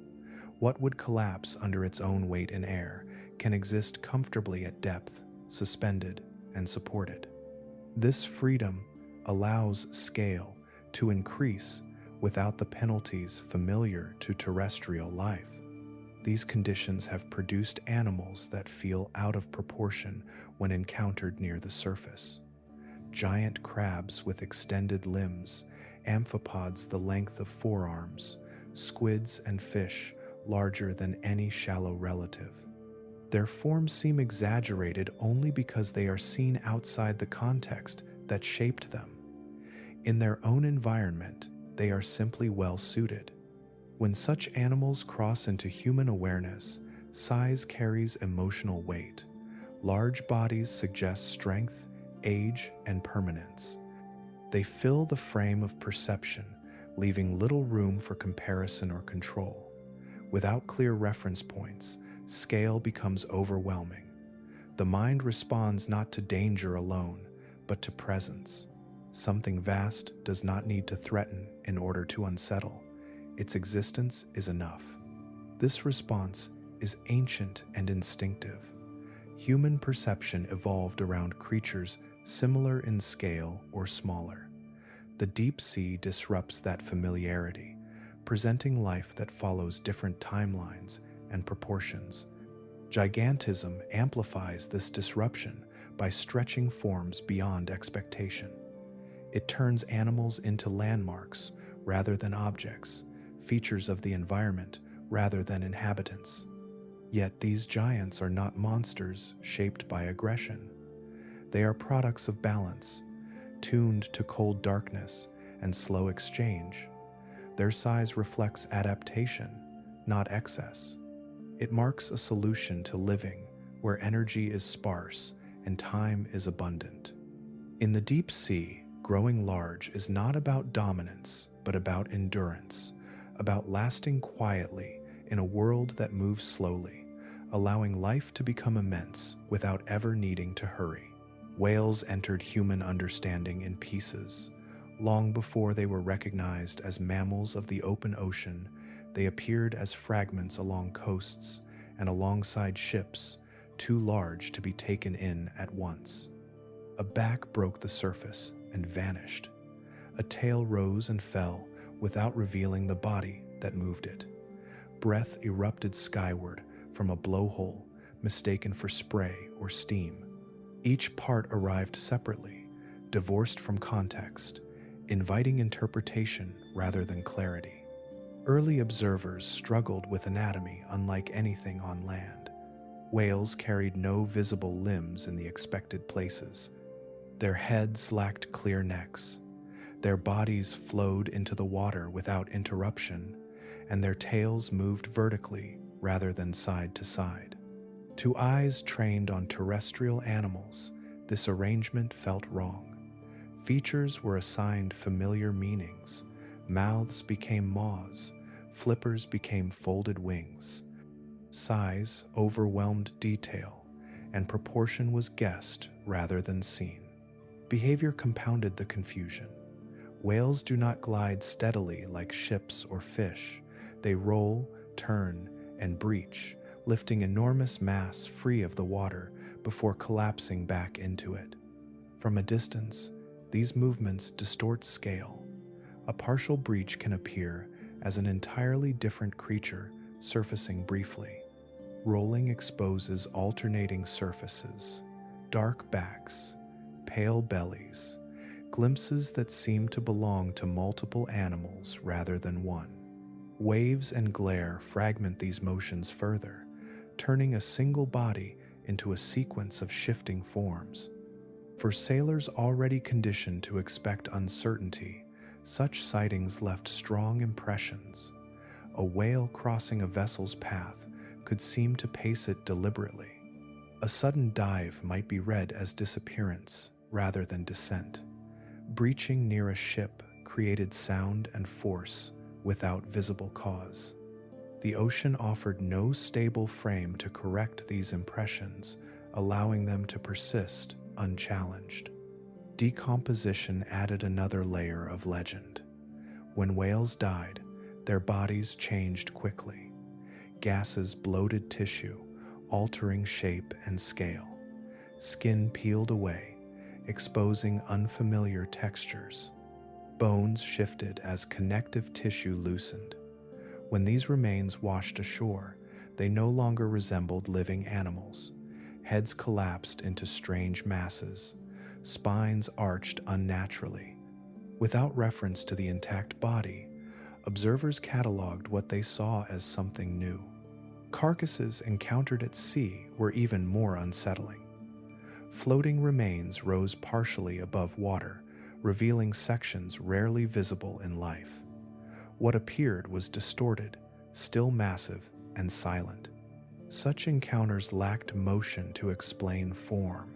What would collapse under its own weight in air can exist comfortably at depth, suspended and supported. This freedom allows scale to increase without the penalties familiar to terrestrial life. These conditions have produced animals that feel out of proportion when encountered near the surface. Giant crabs with extended limbs, amphipods the length of forearms, squids and fish larger than any shallow relative. Their forms seem exaggerated only because they are seen outside the context that shaped them. In their own environment, they are simply well suited. When such animals cross into human awareness, size carries emotional weight. Large bodies suggest strength, age, and permanence. They fill the frame of perception, leaving little room for comparison or control. Without clear reference points, scale becomes overwhelming. The mind responds not to danger alone, but to presence. Something vast does not need to threaten in order to unsettle. Its existence is enough. This response is ancient and instinctive. Human perception evolved around creatures similar in scale or smaller. The deep sea disrupts that familiarity, presenting life that follows different timelines and proportions. Gigantism amplifies this disruption by stretching forms beyond expectation. It turns animals into landmarks rather than objects, features of the environment rather than inhabitants. Yet these giants are not monsters shaped by aggression. They are products of balance, tuned to cold darkness and slow exchange. Their size reflects adaptation, not excess. It marks a solution to living where energy is sparse and time is abundant. In the deep sea, growing large is not about dominance, but about endurance, about lasting quietly in a world that moves slowly, allowing life to become immense without ever needing to hurry. Whales entered human understanding in pieces. Long before they were recognized as mammals of the open ocean, they appeared as fragments along coasts and alongside ships, too large to be taken in at once. A back broke the surface and vanished. A tail rose and fell without revealing the body that moved it. Breath erupted skyward from a blowhole mistaken for spray or steam. Each part arrived separately, divorced from context, inviting interpretation rather than clarity. Early observers struggled with anatomy unlike anything on land. Whales carried no visible limbs in the expected places. Their heads lacked clear necks. Their bodies flowed into the water without interruption, and their tails moved vertically rather than side to side. To eyes trained on terrestrial animals, this arrangement felt wrong. Features were assigned familiar meanings. Mouths became maws, flippers became folded wings. Size overwhelmed detail, and proportion was guessed rather than seen. Behavior compounded the confusion. Whales do not glide steadily like ships or fish. They roll, turn, and breach, lifting enormous mass free of the water before collapsing back into it. From a distance, these movements distort scale. A partial breach can appear as an entirely different creature surfacing briefly. Rolling exposes alternating surfaces, dark backs, pale bellies, glimpses that seem to belong to multiple animals rather than one. Waves and glare fragment these motions further, turning a single body into a sequence of shifting forms. For sailors already conditioned to expect uncertainty, such sightings left strong impressions. A whale crossing a vessel's path could seem to pace it deliberately. A sudden dive might be read as disappearance rather than descent. Breaching near a ship created sound and force without visible cause. The ocean offered no stable frame to correct these impressions, allowing them to persist unchallenged. Decomposition added another layer of legend. When whales died, their bodies changed quickly. Gases bloated tissue, altering shape and scale. Skin peeled away, exposing unfamiliar textures. Bones shifted as connective tissue loosened. When these remains washed ashore, they no longer resembled living animals. Heads collapsed into strange masses. Spines arched unnaturally. Without reference to the intact body, observers cataloged what they saw as something new. Carcasses encountered at sea were even more unsettling. Floating remains rose partially above water, revealing sections rarely visible in life. What appeared was distorted, still massive, and silent. Such encounters lacked motion to explain form.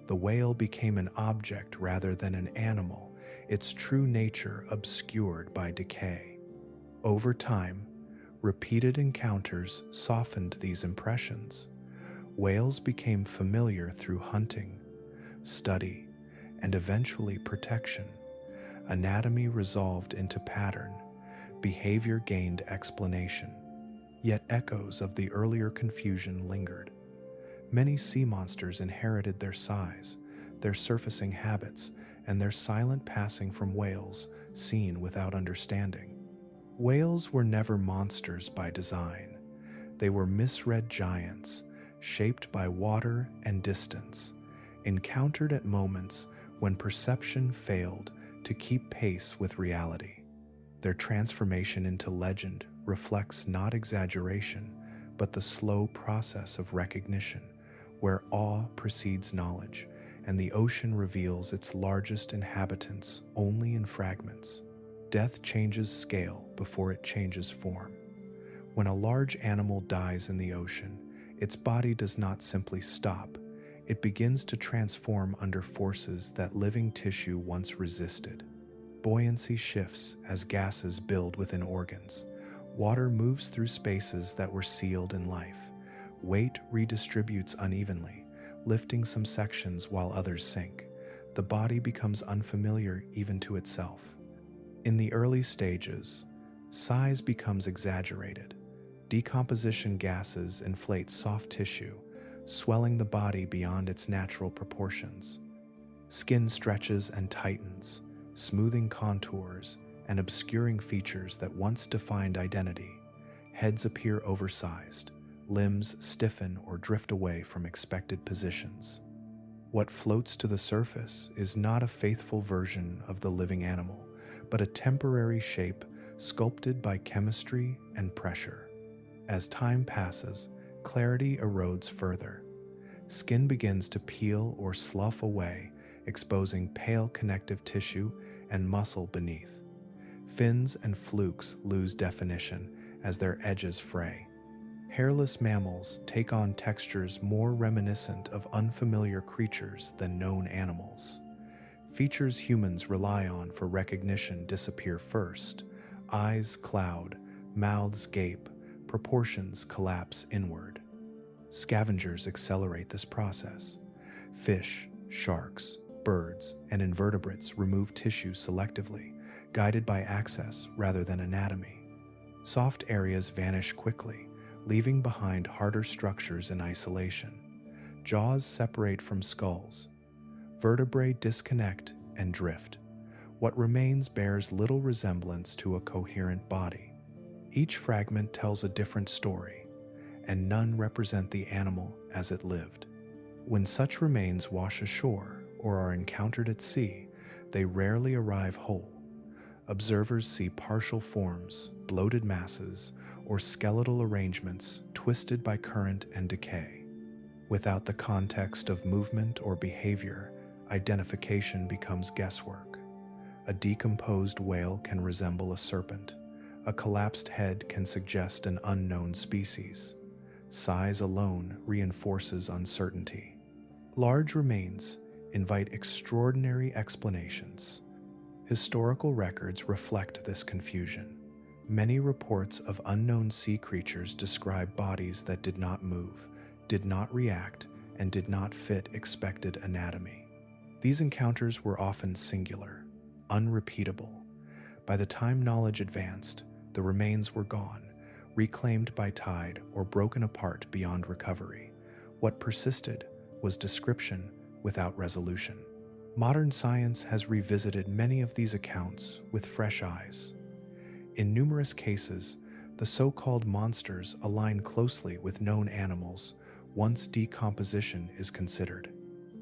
The whale became an object rather than an animal, its true nature obscured by decay. Over time, repeated encounters softened these impressions. Whales became familiar through hunting, study, and eventually protection. Anatomy resolved into pattern. Behavior gained explanation. Yet echoes of the earlier confusion lingered. Many sea monsters inherited their size, their surfacing habits, and their silent passing from whales seen without understanding. Whales were never monsters by design. They were misread giants, shaped by water and distance, encountered at moments when perception failed to keep pace with reality. Their transformation into legend reflects not exaggeration, but the slow process of recognition, where awe precedes knowledge, and the ocean reveals its largest inhabitants only in fragments. Death changes scale before it changes form. When a large animal dies in the ocean, its body does not simply stop, it begins to transform under forces that living tissue once resisted. Buoyancy shifts as gases build within organs. Water moves through spaces that were sealed in life. Weight redistributes unevenly, lifting some sections while others sink. The body becomes unfamiliar even to itself. In the early stages, size becomes exaggerated. Decomposition gases inflate soft tissue, swelling the body beyond its natural proportions. Skin stretches and tightens, smoothing contours and obscuring features that once defined identity. Heads appear oversized, limbs stiffen or drift away from expected positions. What floats to the surface is not a faithful version of the living animal, but a temporary shape sculpted by chemistry and pressure. As time passes, clarity erodes further. Skin begins to peel or slough away, exposing pale connective tissue and muscle beneath. Fins and flukes lose definition as their edges fray. Hairless mammals take on textures more reminiscent of unfamiliar creatures than known animals. Features humans rely on for recognition disappear first. Eyes cloud, mouths gape, proportions collapse inward. Scavengers accelerate this process. Fish, sharks, birds, and invertebrates remove tissue selectively, guided by access rather than anatomy. Soft areas vanish quickly, leaving behind harder structures in isolation. Jaws separate from skulls. Vertebrae disconnect and drift. What remains bears little resemblance to a coherent body. Each fragment tells a different story, and none represent the animal as it lived. When such remains wash ashore or are encountered at sea, they rarely arrive whole. Observers see partial forms, bloated masses, or skeletal arrangements twisted by current and decay. Without the context of movement or behavior, identification becomes guesswork. A decomposed whale can resemble a serpent. A collapsed head can suggest an unknown species. Size alone reinforces uncertainty. Large remains invite extraordinary explanations. Historical records reflect this confusion. Many reports of unknown sea creatures describe bodies that did not move, did not react, and did not fit expected anatomy. These encounters were often singular, unrepeatable. By the time knowledge advanced, the remains were gone, reclaimed by tide or broken apart beyond recovery. What persisted was description without resolution. Modern science has revisited many of these accounts with fresh eyes. In numerous cases, the so-called monsters align closely with known animals once decomposition is considered.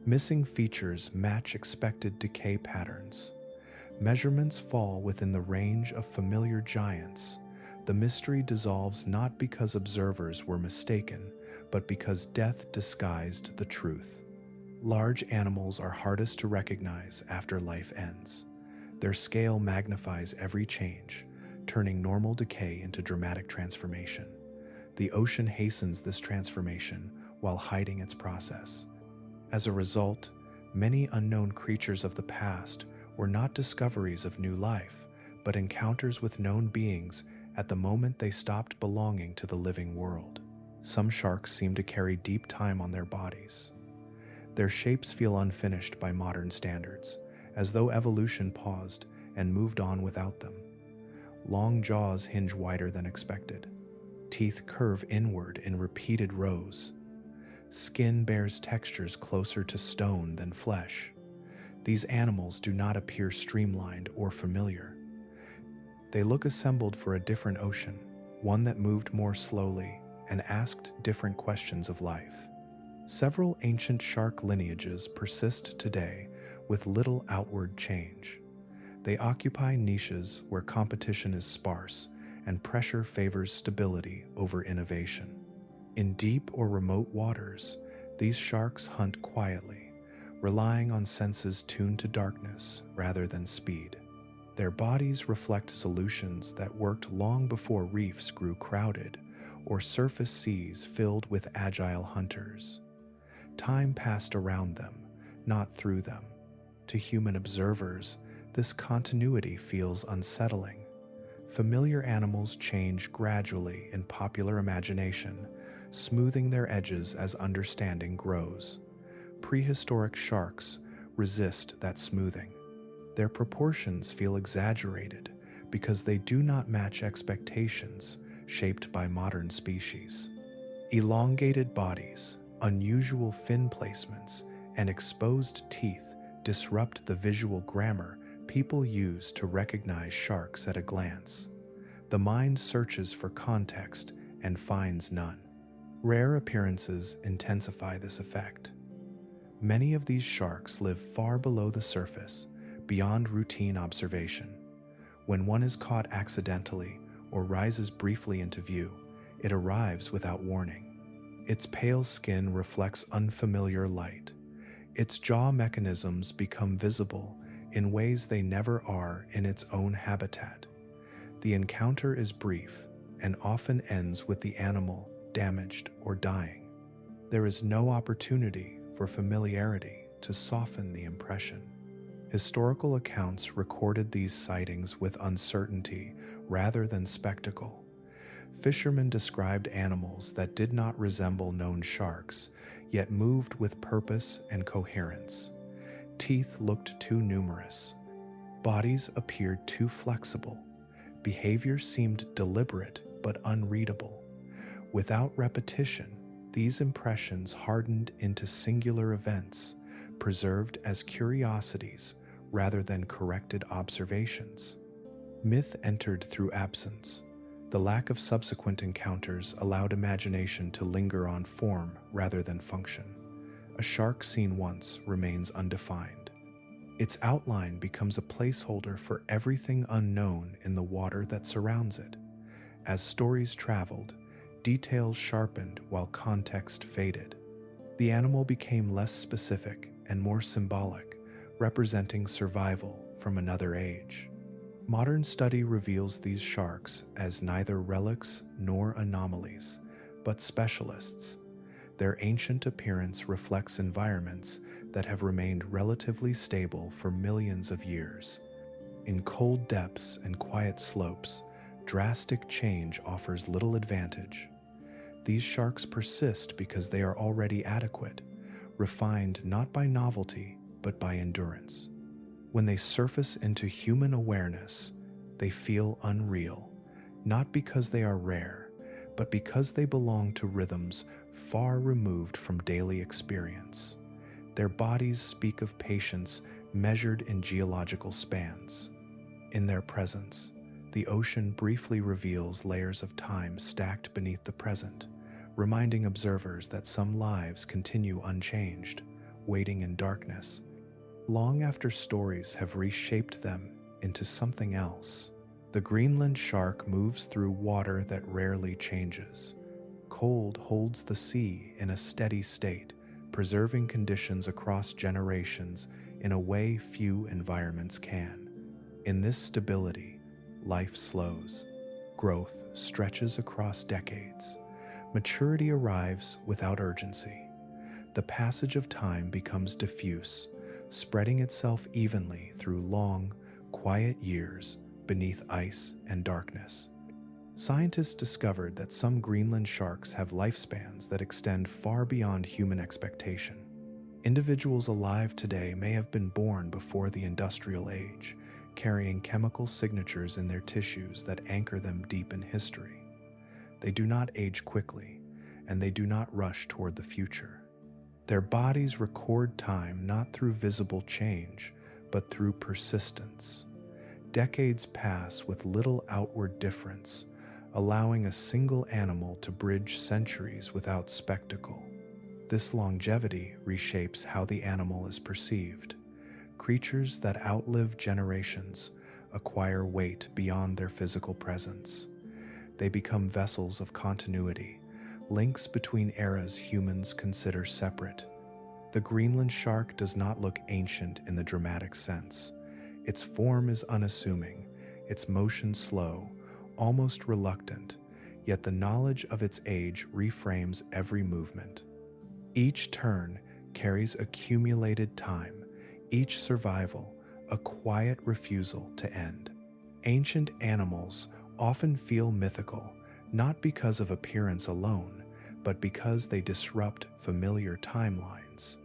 Missing features match expected decay patterns. Measurements fall within the range of familiar giants. The mystery dissolves not because observers were mistaken, but because death disguised the truth. Large animals are hardest to recognize after life ends. Their scale magnifies every change, turning normal decay into dramatic transformation. The ocean hastens this transformation while hiding its process. As a result, many unknown creatures of the past were not discoveries of new life, but encounters with known beings at the moment they stopped belonging to the living world. Some sharks seem to carry deep time on their bodies. Their shapes feel unfinished by modern standards, as though evolution paused and moved on without them. Long jaws hinge wider than expected. Teeth curve inward in repeated rows. Skin bears textures closer to stone than flesh. These animals do not appear streamlined or familiar. They look assembled for a different ocean, one that moved more slowly and asked different questions of life. Several ancient shark lineages persist today with little outward change. They occupy niches where competition is sparse and pressure favors stability over innovation. In deep or remote waters, these sharks hunt quietly, relying on senses tuned to darkness rather than speed. Their bodies reflect solutions that worked long before reefs grew crowded or surface seas filled with agile hunters. Time passed around them, not through them. To human observers, this continuity feels unsettling. Familiar animals change gradually in popular imagination, smoothing their edges as understanding grows. Prehistoric sharks resist that smoothing. Their proportions feel exaggerated because they do not match expectations shaped by modern species. Elongated bodies, unusual fin placements, and exposed teeth disrupt the visual grammar people use to recognize sharks at a glance. The mind searches for context and finds none. Rare appearances intensify this effect. Many of these sharks live far below the surface, beyond routine observation. When one is caught accidentally or rises briefly into view, it arrives without warning. Its pale skin reflects unfamiliar light. Its jaw mechanisms become visible in ways they never are in its own habitat. The encounter is brief and often ends with the animal damaged or dying. There is no opportunity for familiarity to soften the impression. Historical accounts recorded these sightings with uncertainty rather than spectacle. Fishermen described animals that did not resemble known sharks, yet moved with purpose and coherence. Teeth looked too numerous. Bodies appeared too flexible. Behavior seemed deliberate but unreadable. Without repetition, these impressions hardened into singular events, preserved as curiosities rather than corrected observations. Myth entered through absence. The lack of subsequent encounters allowed imagination to linger on form rather than function. A shark seen once remains undefined. Its outline becomes a placeholder for everything unknown in the water that surrounds it. As stories traveled, details sharpened while context faded. The animal became less specific and more symbolic, representing survival from another age. Modern study reveals these sharks as neither relics nor anomalies, but specialists. Their ancient appearance reflects environments that have remained relatively stable for millions of years. In cold depths and quiet slopes, drastic change offers little advantage. These sharks persist because they are already adequate, refined not by novelty, but by endurance. When they surface into human awareness, they feel unreal, not because they are rare, but because they belong to rhythms far removed from daily experience. Their bodies speak of patience measured in geological spans. In their presence, the ocean briefly reveals layers of time stacked beneath the present, reminding observers that some lives continue unchanged, waiting in darkness, long after stories have reshaped them into something else. The Greenland shark moves through water that rarely changes. Cold holds the sea in a steady state, preserving conditions across generations in a way few environments can. In this stability, life slows. Growth stretches across decades. Maturity arrives without urgency. The passage of time becomes diffuse, spreading itself evenly through long, quiet years beneath ice and darkness. Scientists discovered that some Greenland sharks have lifespans that extend far beyond human expectation. Individuals alive today may have been born before the industrial age, carrying chemical signatures in their tissues that anchor them deep in history. They do not age quickly, and they do not rush toward the future. Their bodies record time not through visible change, but through persistence. Decades pass with little outward difference, allowing a single animal to bridge centuries without spectacle. This longevity reshapes how the animal is perceived. Creatures that outlive generations acquire weight beyond their physical presence. They become vessels of continuity, links between eras humans consider separate. The Greenland shark does not look ancient in the dramatic sense. Its form is unassuming, its motion slow, almost reluctant, yet the knowledge of its age reframes every movement. Each turn carries accumulated time, each survival a quiet refusal to end. Ancient animals often feel mythical, not because of appearance alone, but because they disrupt familiar timelines.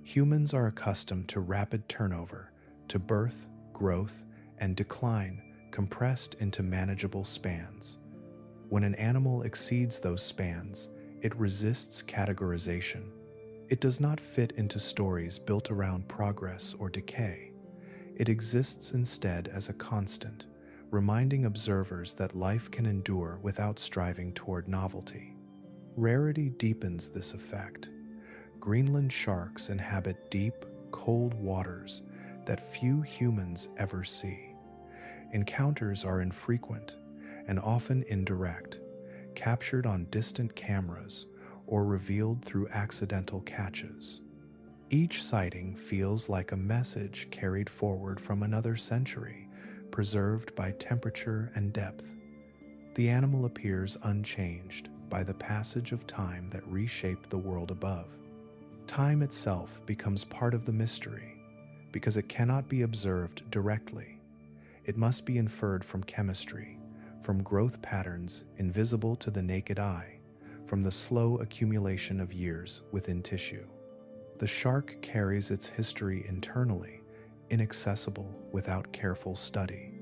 Humans are accustomed to rapid turnover, to birth, growth, and decline compressed into manageable spans. When an animal exceeds those spans, it resists categorization. It does not fit into stories built around progress or decay. It exists instead as a constant, reminding observers that life can endure without striving toward novelty. Rarity deepens this effect. Greenland sharks inhabit deep, cold waters that few humans ever see. Encounters are infrequent and often indirect, captured on distant cameras or revealed through accidental catches. Each sighting feels like a message carried forward from another century, preserved by temperature and depth. The animal appears unchanged by the passage of time that reshaped the world above. Time itself becomes part of the mystery, because it cannot be observed directly. It must be inferred from chemistry, from growth patterns invisible to the naked eye, from the slow accumulation of years within tissue. The shark carries its history internally, inaccessible without careful study.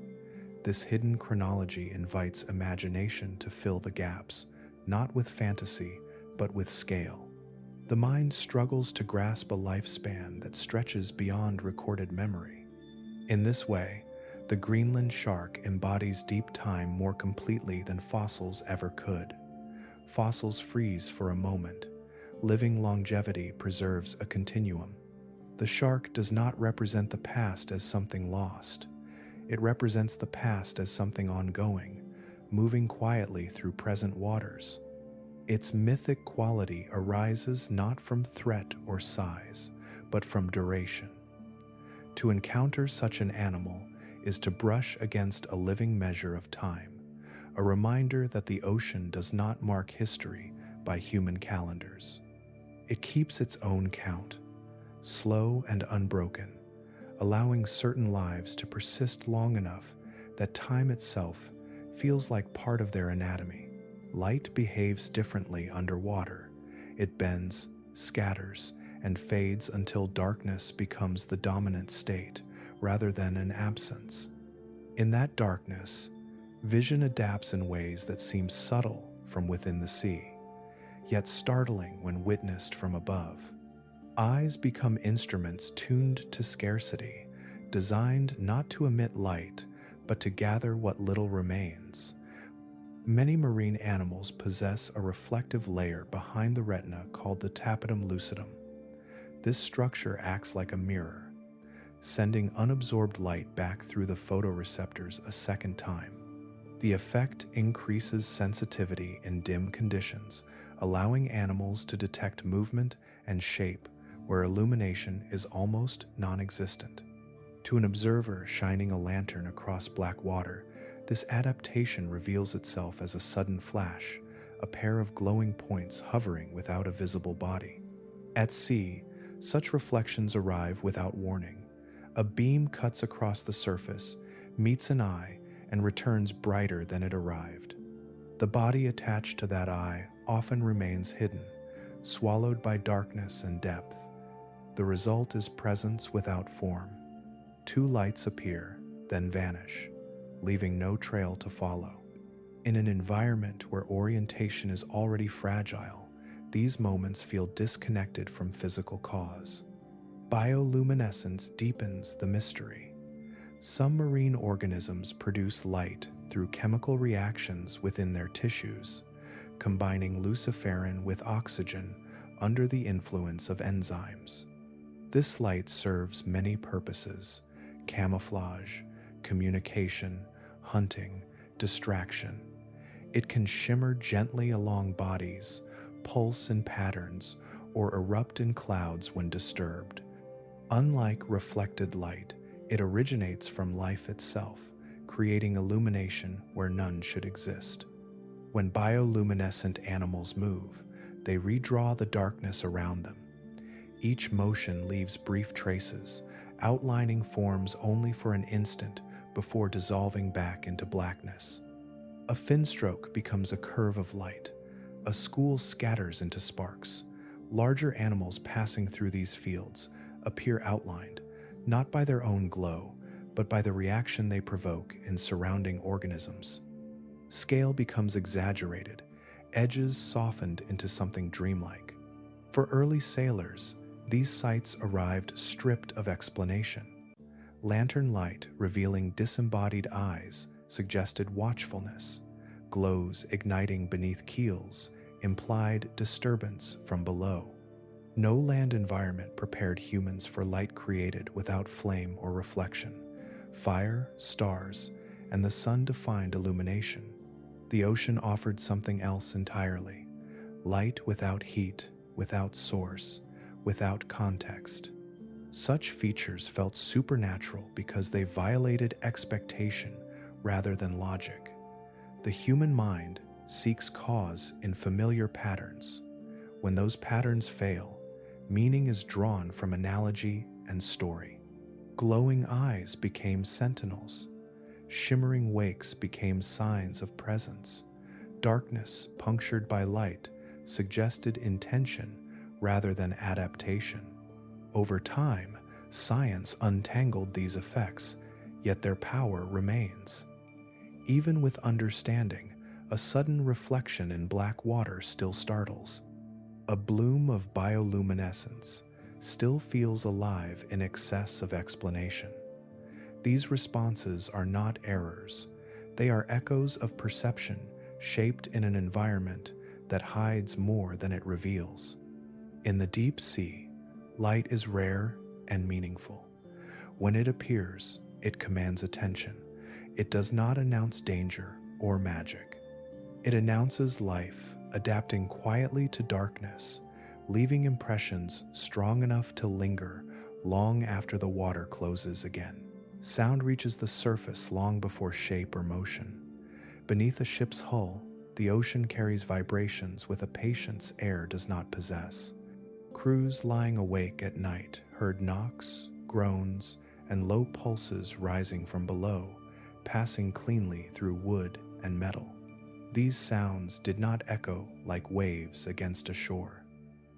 This hidden chronology invites imagination to fill the gaps, not with fantasy, but with scale. The mind struggles to grasp a lifespan that stretches beyond recorded memory. In this way, the Greenland shark embodies deep time more completely than fossils ever could. Fossils freeze for a moment. Living longevity preserves a continuum. The shark does not represent the past as something lost. It represents the past as something ongoing, moving quietly through present waters. Its mythic quality arises not from threat or size, but from duration. To encounter such an animal is to brush against a living measure of time, a reminder that the ocean does not mark history by human calendars. It keeps its own count, slow and unbroken, allowing certain lives to persist long enough that time itself feels like part of their anatomy. Light behaves differently underwater. It bends, scatters, and fades until darkness becomes the dominant state rather than an absence. In that darkness, vision adapts in ways that seem subtle from within the sea, yet startling when witnessed from above. Eyes become instruments tuned to scarcity, designed not to emit light, but to gather what little remains. Many marine animals possess a reflective layer behind the retina called the tapetum lucidum. This structure acts like a mirror, sending unabsorbed light back through the photoreceptors a second time. The effect increases sensitivity in dim conditions, allowing animals to detect movement and shape where illumination is almost non-existent. To an observer shining a lantern across black water, this adaptation reveals itself as a sudden flash, a pair of glowing points hovering without a visible body. At sea, such reflections arrive without warning. A beam cuts across the surface, meets an eye, and returns brighter than it arrived. The body attached to that eye often remains hidden, swallowed by darkness and depth. The result is presence without form. Two lights appear, then vanish, leaving no trail to follow. In an environment where orientation is already fragile, these moments feel disconnected from physical cause. Bioluminescence deepens the mystery. Some marine organisms produce light through chemical reactions within their tissues, combining luciferin with oxygen under the influence of enzymes. This light serves many purposes: camouflage, communication, hunting, distraction. It can shimmer gently along bodies, pulse in patterns, or erupt in clouds when disturbed. Unlike reflected light, It originates from life itself, creating illumination where none should exist. When bioluminescent animals move, they redraw the darkness around them. Each motion leaves brief traces, outlining forms only for an instant before dissolving back into blackness. A fin stroke becomes a curve of light. A school scatters into sparks. Larger animals passing through these fields appear outlined, not by their own glow, but by the reaction they provoke in surrounding organisms. Scale becomes exaggerated, edges softened into something dreamlike. For early sailors, these sights arrived stripped of explanation. Lantern light revealing disembodied eyes suggested watchfulness. Glows igniting beneath keels implied disturbance from below. No land environment prepared humans for light created without flame or reflection. Fire, stars, and the sun defined illumination. The ocean offered something else entirely. Light without heat, without source, without context. Such features felt supernatural because they violated expectation rather than logic. The human mind seeks cause in familiar patterns. When those patterns fail, meaning is drawn from analogy and story. Glowing eyes became sentinels. Shimmering wakes became signs of presence. Darkness, punctured by light, suggested intention rather than adaptation. Over time, science untangled these effects, yet their power remains. Even with understanding, a sudden reflection in black water still startles. A bloom of bioluminescence still feels alive in excess of explanation. These responses are not errors. They are echoes of perception shaped in an environment that hides more than it reveals. In the deep sea, light is rare and meaningful. When it appears, it commands attention. It does not announce danger or magic. It announces life, adapting quietly to darkness, leaving impressions strong enough to linger long after the water closes again. Sound reaches the surface long before shape or motion. Beneath a ship's hull, the ocean carries vibrations with a patience air does not possess. Crews lying awake at night heard knocks, groans, and low pulses rising from below, passing cleanly through wood and metal. These sounds did not echo like waves against a shore.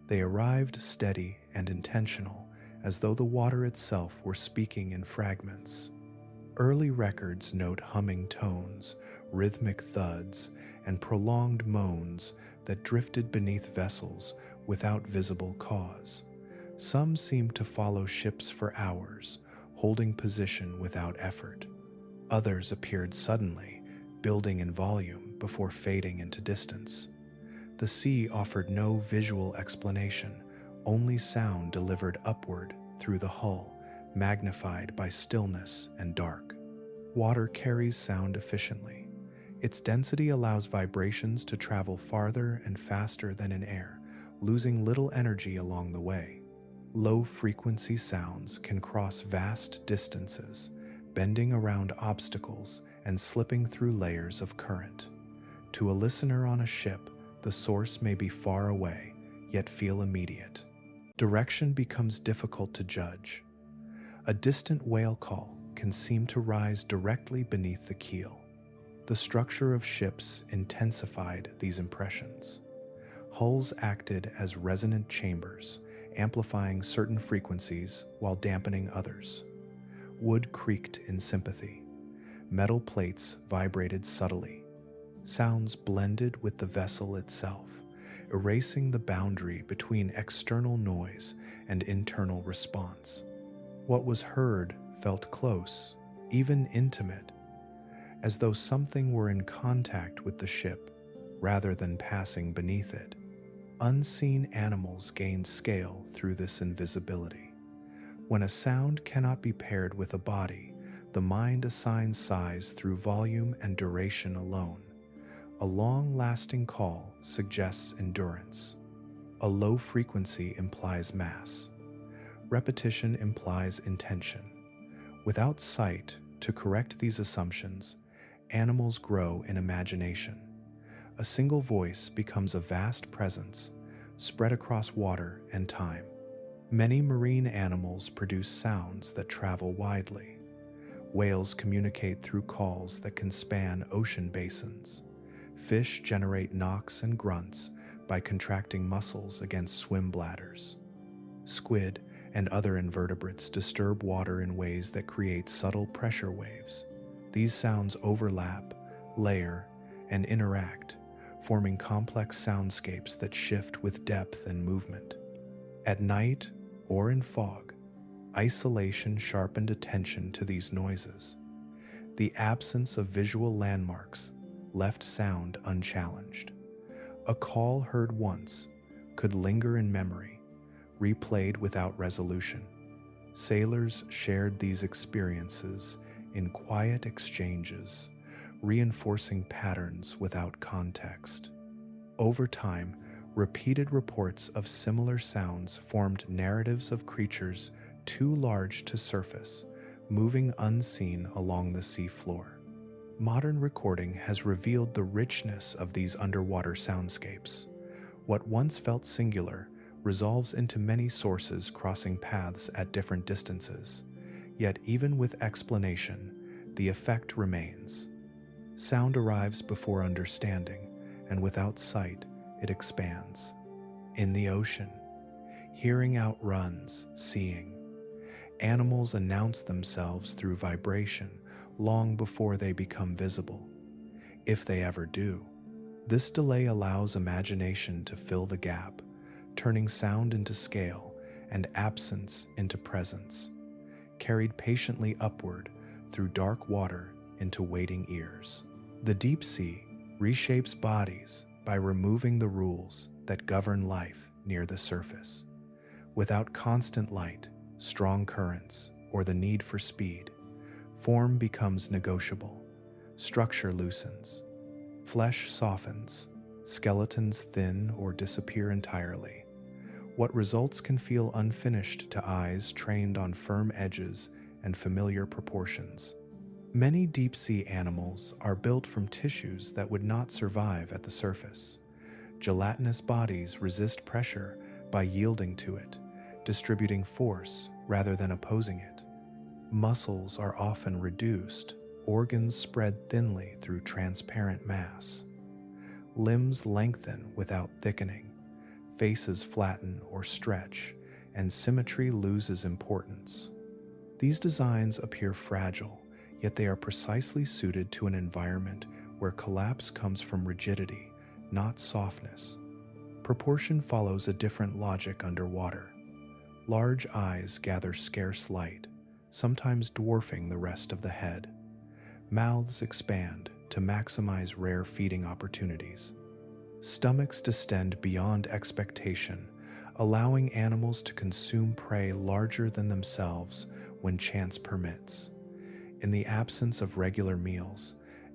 They arrived steady and intentional, as though the water itself were speaking in fragments. Early records note humming tones, rhythmic thuds, and prolonged moans that drifted beneath vessels without visible cause. Some seemed to follow ships for hours, holding position without effort. Others appeared suddenly, building in volume before fading into distance. The sea offered no visual explanation, only sound delivered upward through the hull, magnified by stillness and dark. Water carries sound efficiently. Its density allows vibrations to travel farther and faster than in air, losing little energy along the way. Low-frequency sounds can cross vast distances, bending around obstacles and slipping through layers of current. To a listener on a ship, the source may be far away, yet feel immediate. Direction becomes difficult to judge. A distant whale call can seem to rise directly beneath the keel. The structure of ships intensified these impressions. Hulls acted as resonant chambers, amplifying certain frequencies while dampening others. Wood creaked in sympathy. Metal plates vibrated subtly. Sounds blended with the vessel itself, erasing the boundary between external noise and internal response. What was heard felt close, even intimate, as though something were in contact with the ship rather than passing beneath it. Unseen animals gained scale through this invisibility. When a sound cannot be paired with a body, the mind assigns size through volume and duration alone. A long-lasting call suggests endurance. A low frequency implies mass. Repetition implies intention. Without sight to correct these assumptions, animals grow in imagination. A single voice becomes a vast presence, spread across water and time. Many marine animals produce sounds that travel widely. Whales communicate through calls that can span ocean basins. Fish generate knocks and grunts by contracting muscles against swim bladders. Squid and other invertebrates disturb water in ways that create subtle pressure waves. These sounds overlap, layer, and interact, forming complex soundscapes that shift with depth and movement. At night or in fog, isolation sharpened attention to these noises. The absence of visual landmarks left sound unchallenged. A call heard once could linger in memory, replayed without resolution. Sailors shared these experiences in quiet exchanges, reinforcing patterns without context. Over time, repeated reports of similar sounds formed narratives of creatures too large to surface, moving unseen along the sea floor. Modern recording has revealed the richness of these underwater soundscapes. What once felt singular resolves into many sources crossing paths at different distances. Yet even with explanation, the effect remains. Sound arrives before understanding, and without sight, it expands. In the ocean, hearing outruns seeing. Animals announce themselves through vibration long before they become visible, if they ever do. This delay allows imagination to fill the gap, turning sound into scale and absence into presence, carried patiently upward through dark water into waiting ears. The deep sea reshapes bodies by removing the rules that govern life near the surface. Without constant light, strong currents, or the need for speed, form becomes negotiable, structure loosens, flesh softens, skeletons thin or disappear entirely. What results can feel unfinished to eyes trained on firm edges and familiar proportions. Many deep-sea animals are built from tissues that would not survive at the surface. Gelatinous bodies resist pressure by yielding to it, distributing force rather than opposing it. Muscles are often reduced, organs spread thinly through transparent mass. Limbs lengthen without thickening, faces flatten or stretch, and symmetry loses importance. These designs appear fragile, yet they are precisely suited to an environment where collapse comes from rigidity, not softness. Proportion follows a different logic underwater. Large eyes gather scarce light, sometimes dwarfing the rest of the head. Mouths expand to maximize rare feeding opportunities. Stomachs distend beyond expectation, allowing animals to consume prey larger than themselves when chance permits. In the absence of regular meals,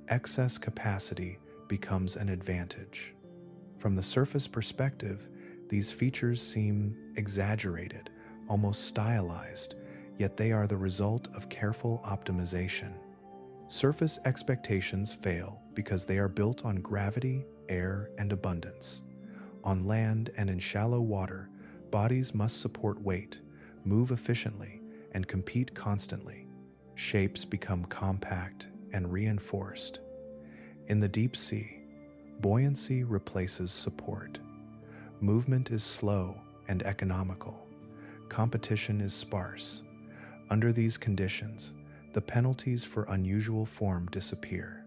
excess capacity becomes an advantage. From the surface perspective, these features seem exaggerated, almost stylized, yet they are the result of careful optimization. Surface expectations fail because they are built on gravity, air, and abundance. On land and in shallow water, bodies must support weight, move efficiently, and compete constantly. Shapes become compact and reinforced. In the deep sea, buoyancy replaces support. Movement is slow and economical. Competition is sparse. Under these conditions, the penalties for unusual form disappear.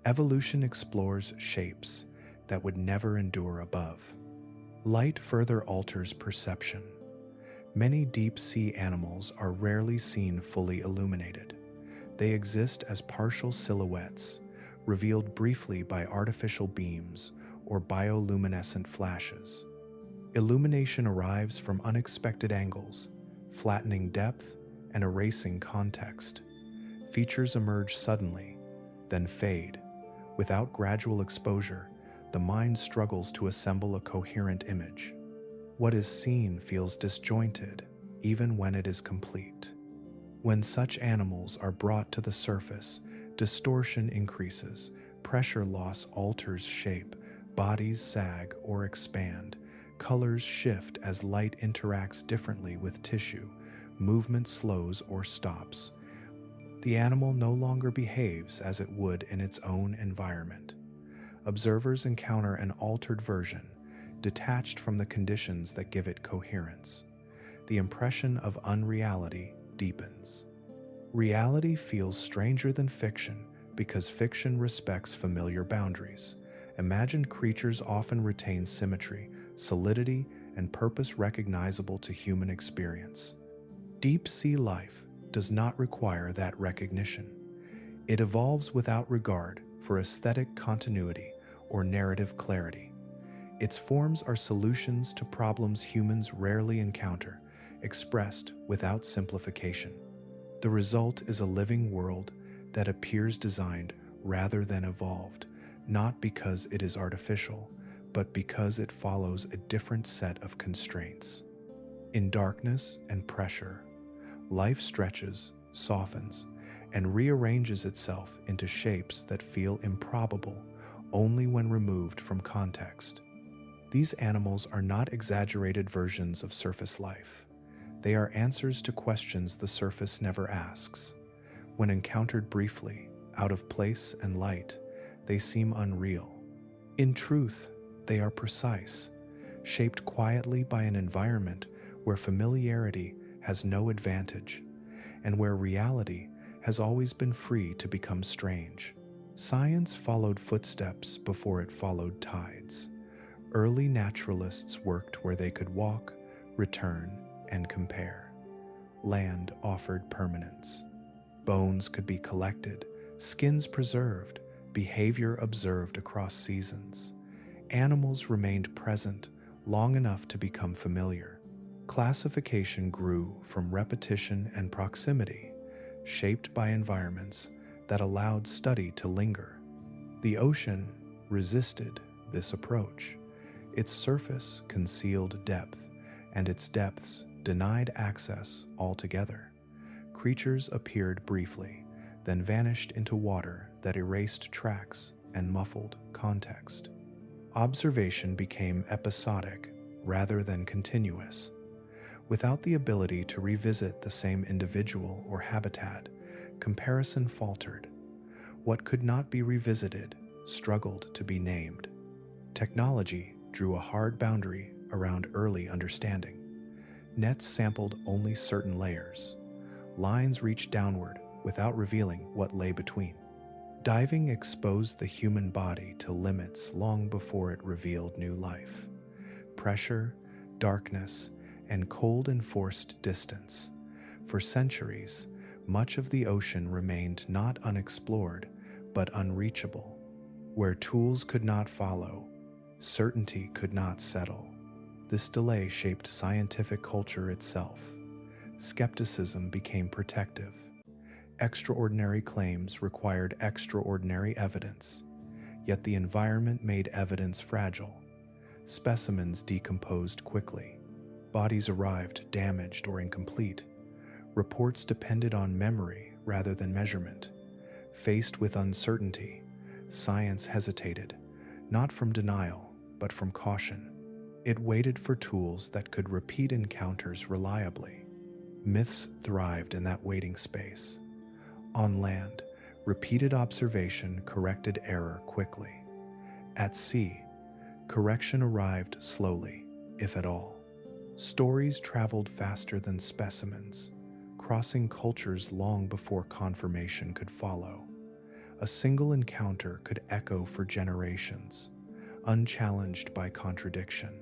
Evolution explores shapes that would never endure above. Light further alters perception. Many deep-sea animals are rarely seen fully illuminated. They exist as partial silhouettes, revealed briefly by artificial beams or bioluminescent flashes. Illumination arrives from unexpected angles, flattening depth and erasing context. Features emerge suddenly, then fade. Without gradual exposure, the mind struggles to assemble a coherent image. What is seen feels disjointed, even when it is complete. When such animals are brought to the surface, distortion increases, pressure loss alters shape, bodies sag or expand, colors shift as light interacts differently with tissue, movement slows or stops. The animal no longer behaves as it would in its own environment. Observers encounter an altered version, detached from the conditions that give it coherence. The impression of unreality deepens. Reality feels stranger than fiction because fiction respects familiar boundaries. Imagined creatures often retain symmetry, solidity, and purpose recognizable to human experience. Deep sea life does not require that recognition. It evolves without regard for aesthetic continuity or narrative clarity. Its forms are solutions to problems humans rarely encounter, expressed without simplification. The result is a living world that appears designed rather than evolved, not because it is artificial, but because it follows a different set of constraints. In darkness and pressure, life stretches, softens, and rearranges itself into shapes that feel improbable only when removed from context. These animals are not exaggerated versions of surface life. They are answers to questions the surface never asks. When encountered briefly, out of place and light, they seem unreal. In truth, they are precise, shaped quietly by an environment where familiarity has no advantage, and where reality has always been free to become strange. Science followed footsteps before it followed tides. Early naturalists worked where they could walk, return, and compare. Land offered permanence. Bones could be collected, skins preserved, behavior observed across seasons. Animals remained present long enough to become familiar. Classification grew from repetition and proximity, shaped by environments that allowed study to linger. The ocean resisted this approach. Its surface concealed depth, and its depths denied access altogether. Creatures appeared briefly, then vanished into water that erased tracks and muffled context. Observation became episodic rather than continuous. Without the ability to revisit the same individual or habitat, comparison faltered. What could not be revisited struggled to be named. Technology drew a hard boundary around early understanding. Nets sampled only certain layers. Lines reached downward without revealing what lay between. Diving exposed the human body to limits long before it revealed new life. Pressure, darkness, and cold enforced distance. For centuries, much of the ocean remained not unexplored, but unreachable. Where tools could not follow, certainty could not settle. This delay shaped scientific culture itself. Skepticism became protective. Extraordinary claims required extraordinary evidence, yet the environment made evidence fragile. Specimens decomposed quickly. Bodies arrived damaged or incomplete. Reports depended on memory rather than measurement. Faced with uncertainty, science hesitated, not from denial, but from caution. It waited for tools that could repeat encounters reliably. Myths thrived in that waiting space. On land, repeated observation corrected error quickly. At sea, correction arrived slowly, if at all. Stories traveled faster than specimens, crossing cultures long before confirmation could follow. A single encounter could echo for generations, unchallenged by contradiction.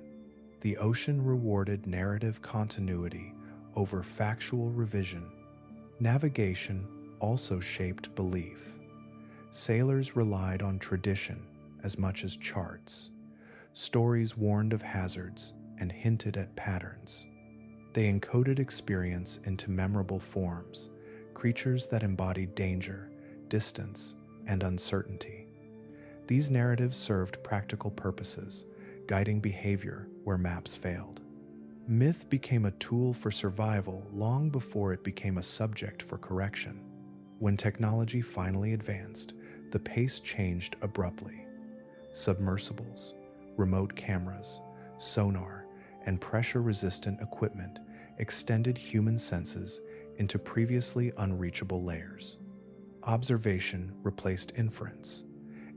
The ocean rewarded narrative continuity over factual revision. Navigation also shaped belief. Sailors relied on tradition as much as charts. Stories warned of hazards and hinted at patterns. They encoded experience into memorable forms, creatures that embodied danger, distance, and uncertainty. These narratives served practical purposes, guiding behavior where maps failed. Myth became a tool for survival long before it became a subject for correction. When technology finally advanced, the pace changed abruptly. Submersibles, remote cameras, sonar, and pressure-resistant equipment extended human senses into previously unreachable layers. Observation replaced inference.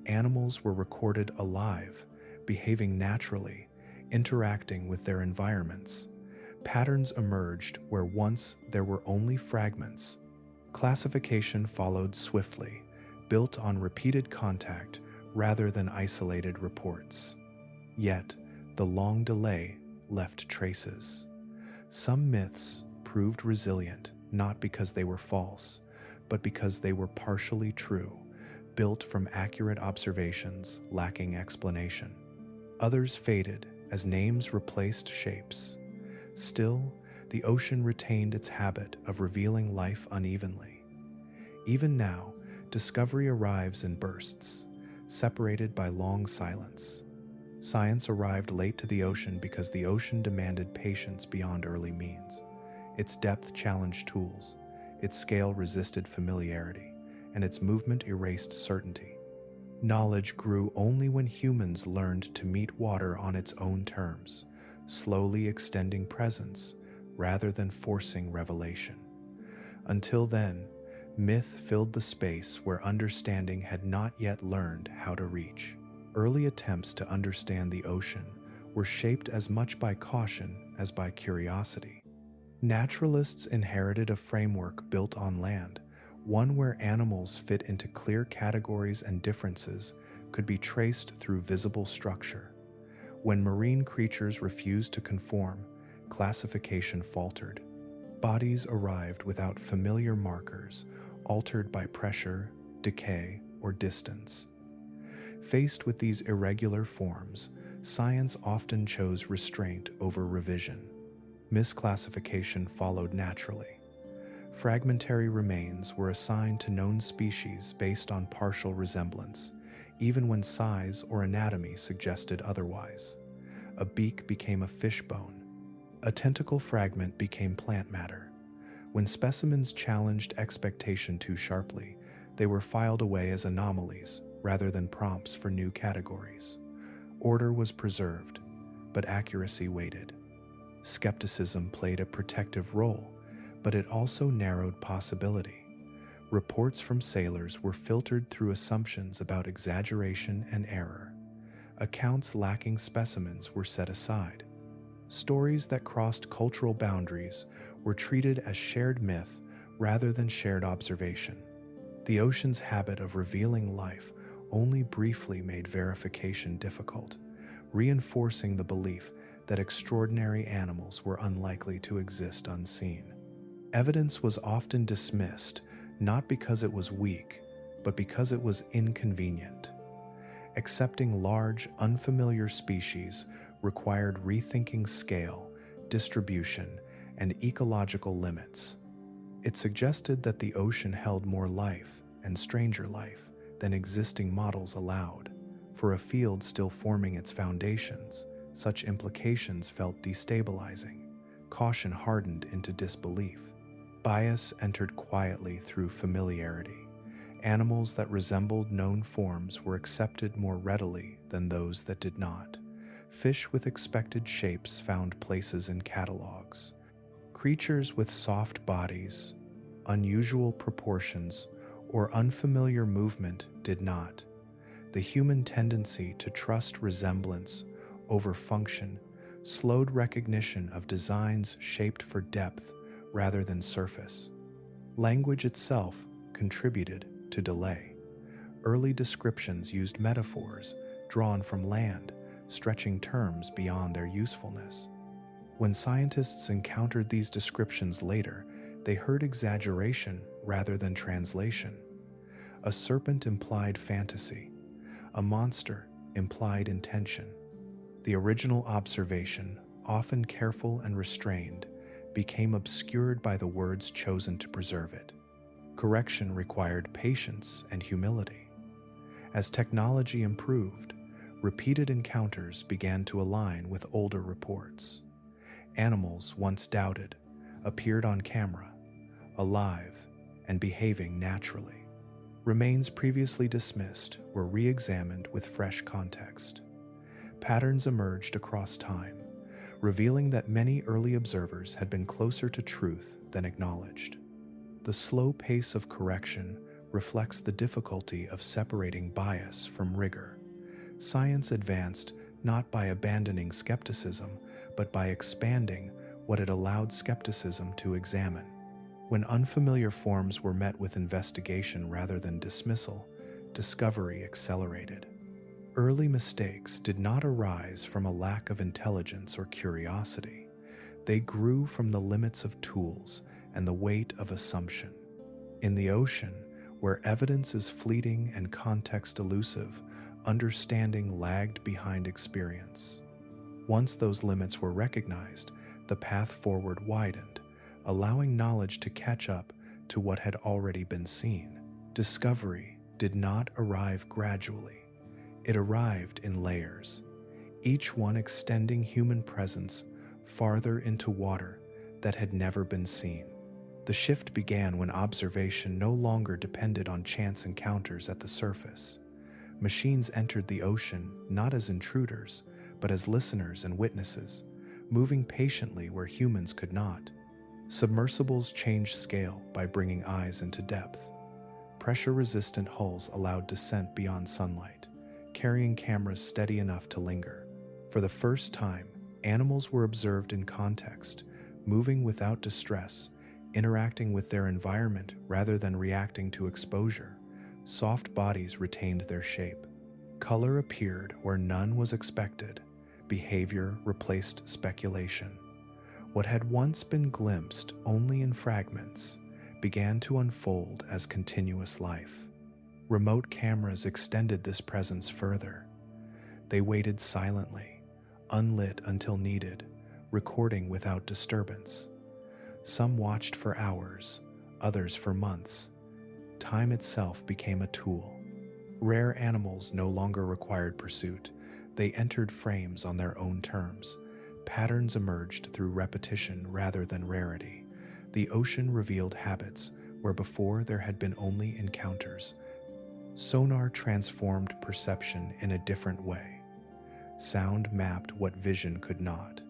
Animals were recorded alive, behaving naturally, interacting with their environments. Patterns emerged where once there were only fragments. Classification followed swiftly, built on repeated contact rather than isolated reports. Yet, the long delay left traces. Some myths proved resilient not because they were false, but because they were partially true, built from accurate observations lacking explanation. Others faded as names replaced shapes. Still, the ocean retained its habit of revealing life unevenly. Even now, discovery arrives in bursts, separated by long silence. Science arrived late to the ocean because the ocean demanded patience beyond early means. Its depth challenged tools, its scale resisted familiarity, and its movement erased certainty. Knowledge grew only when humans learned to meet water on its own terms, slowly extending presence rather than forcing revelation. Until then, myth filled the space where understanding had not yet learned how to reach. Early attempts to understand the ocean were shaped as much by caution as by curiosity. Naturalists inherited a framework built on land, one where animals fit into clear categories and differences could be traced through visible structure. When marine creatures refused to conform, classification faltered. Bodies arrived without familiar markers, altered by pressure, decay, or distance. Faced with these irregular forms, science often chose restraint over revision. Misclassification followed naturally. Fragmentary remains were assigned to known species based on partial resemblance, even when size or anatomy suggested otherwise. A beak became a fish bone. A tentacle fragment became plant matter. When specimens challenged expectation too sharply, they were filed away as anomalies rather than prompts for new categories. Order was preserved, but accuracy waited. Skepticism played a protective role, but it also narrowed possibility. Reports from sailors were filtered through assumptions about exaggeration and error. Accounts lacking specimens were set aside. Stories that crossed cultural boundaries were treated as shared myth rather than shared observation. The ocean's habit of revealing life only briefly made verification difficult, reinforcing the belief that extraordinary animals were unlikely to exist unseen. Evidence was often dismissed, not because it was weak, but because it was inconvenient. Accepting large, unfamiliar species required rethinking scale, distribution, and ecological limits. It suggested that the ocean held more life and stranger life than existing models allowed. For a field still forming its foundations, such implications felt destabilizing. Caution hardened into disbelief. Bias entered quietly through familiarity. Animals that resembled known forms were accepted more readily than those that did not. Fish with expected shapes found places in catalogs. Creatures with soft bodies, unusual proportions, or unfamiliar movement did not. The human tendency to trust resemblance over function slowed recognition of designs shaped for depth rather than surface. Language itself contributed to delay. Early descriptions used metaphors drawn from land, stretching terms beyond their usefulness. When scientists encountered these descriptions later, they heard exaggeration rather than translation. A serpent implied fantasy. A monster implied intention. The original observation, often careful and restrained, became obscured by the words chosen to preserve it. Correction required patience and humility. As technology improved, repeated encounters began to align with older reports. Animals once doubted appeared on camera, alive and behaving naturally. Remains previously dismissed were re-examined with fresh context. Patterns emerged across time, revealing that many early observers had been closer to truth than acknowledged. The slow pace of correction reflects the difficulty of separating bias from rigor. Science advanced not by abandoning skepticism, but by expanding what it allowed skepticism to examine. When unfamiliar forms were met with investigation rather than dismissal, discovery accelerated. Early mistakes did not arise from a lack of intelligence or curiosity. They grew from the limits of tools and the weight of assumption. In the ocean, where evidence is fleeting and context elusive, understanding lagged behind experience. Once those limits were recognized, the path forward widened, allowing knowledge to catch up to what had already been seen. Discovery did not arrive gradually. It arrived in layers, each one extending human presence farther into water that had never been seen. The shift began when observation no longer depended on chance encounters at the surface. Machines entered the ocean not as intruders, but as listeners and witnesses, moving patiently where humans could not. Submersibles changed scale by bringing eyes into depth. Pressure-resistant hulls allowed descent beyond sunlight, carrying cameras steady enough to linger. For the first time, animals were observed in context, moving without distress, interacting with their environment rather than reacting to exposure. Soft bodies retained their shape. Color appeared where none was expected. Behavior replaced speculation. What had once been glimpsed only in fragments began to unfold as continuous life. Remote cameras extended this presence further. They waited silently, unlit until needed, recording without disturbance. Some watched for hours, others for months. Time itself became a tool. Rare animals no longer required pursuit. They entered frames on their own terms. Patterns emerged through repetition rather than rarity. The ocean revealed habits where before there had been only encounters. Sonar transformed perception in a different way. Sound mapped what vision could not.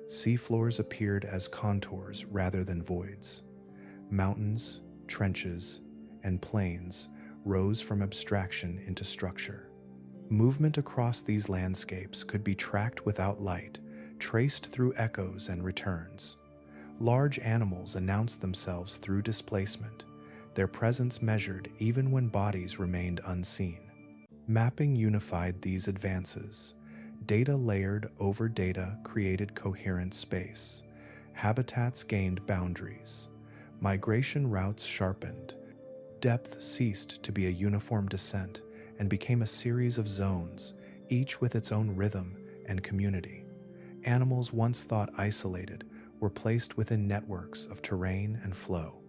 Seafloors appeared as contours rather than voids. Mountains, trenches, and plains rose from abstraction into structure. Movement across these landscapes could be tracked without light, traced through echoes and returns. Large animals announced themselves through displacement, their presence measured even when bodies remained unseen. Mapping unified these advances. Data layered over data created coherent space. Habitats gained boundaries. Migration routes sharpened. Depth ceased to be a uniform descent and became a series of zones, each with its own rhythm and community. Animals once thought isolated were placed within networks of terrain and flow.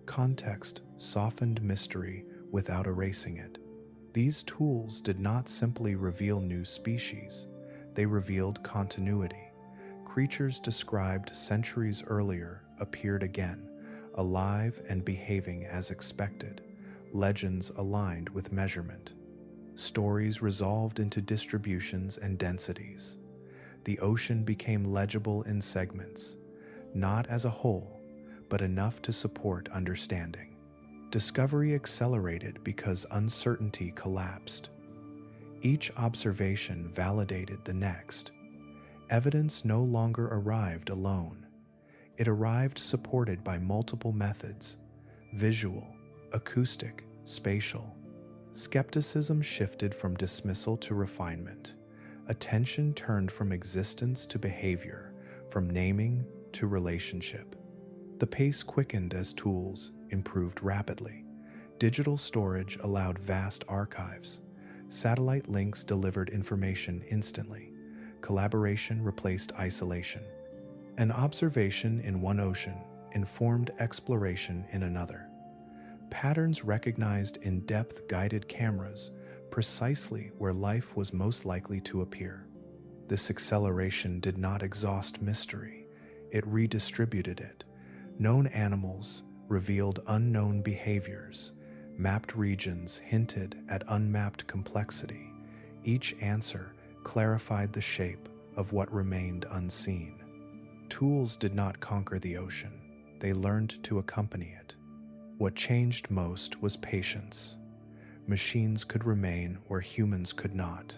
Context softened mystery without erasing it. These tools did not simply reveal new species, they revealed continuity. Creatures described centuries earlier appeared again, alive and behaving as expected. Legends aligned with measurement. Stories resolved into distributions and densities. The ocean became legible in segments, not as a whole, but enough to support understanding. Discovery accelerated because uncertainty collapsed. Each observation validated the next. Evidence no longer arrived alone. It arrived supported by multiple methods: visual, acoustic, spatial. Skepticism shifted from dismissal to refinement. Attention turned from existence to behavior, from naming to relationship. The pace quickened as tools improved rapidly. Digital storage allowed vast archives. Satellite links delivered information instantly. Collaboration replaced isolation. An observation in one ocean informed exploration in another. Patterns recognized in-depth guided cameras precisely where life was most likely to appear. This acceleration did not exhaust mystery. it redistributed it. Known animals revealed unknown behaviors, mapped regions hinted at unmapped complexity. Each answer clarified the shape of what remained unseen. Tools did not conquer the ocean, they learned to accompany it. What changed most was patience. Machines could remain where humans could not,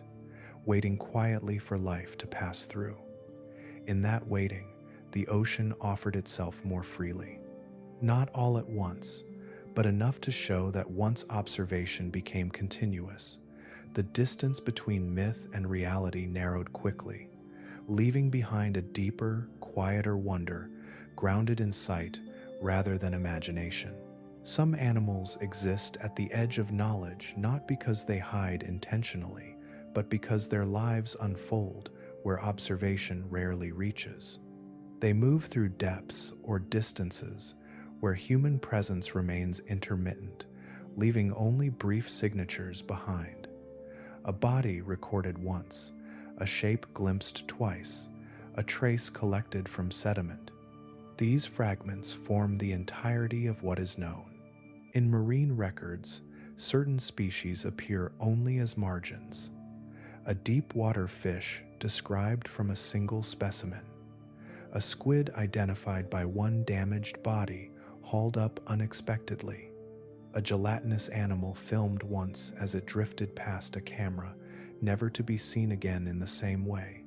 waiting quietly for life to pass through. In that waiting, the ocean offered itself more freely. Not all at once, but enough to show that once observation became continuous, the distance between myth and reality narrowed quickly, leaving behind a deeper, quieter wonder grounded in sight rather than imagination. Some animals exist at the edge of knowledge not because they hide intentionally, but because their lives unfold where observation rarely reaches. They move through depths or distances where human presence remains intermittent, leaving only brief signatures behind. A body recorded once, a shape glimpsed twice, a trace collected from sediment. These fragments form the entirety of what is known. In marine records, certain species appear only as margins. A deep water fish described from a single specimen. A squid identified by one damaged body hauled up unexpectedly. A gelatinous animal filmed once as it drifted past a camera, never to be seen again in the same way.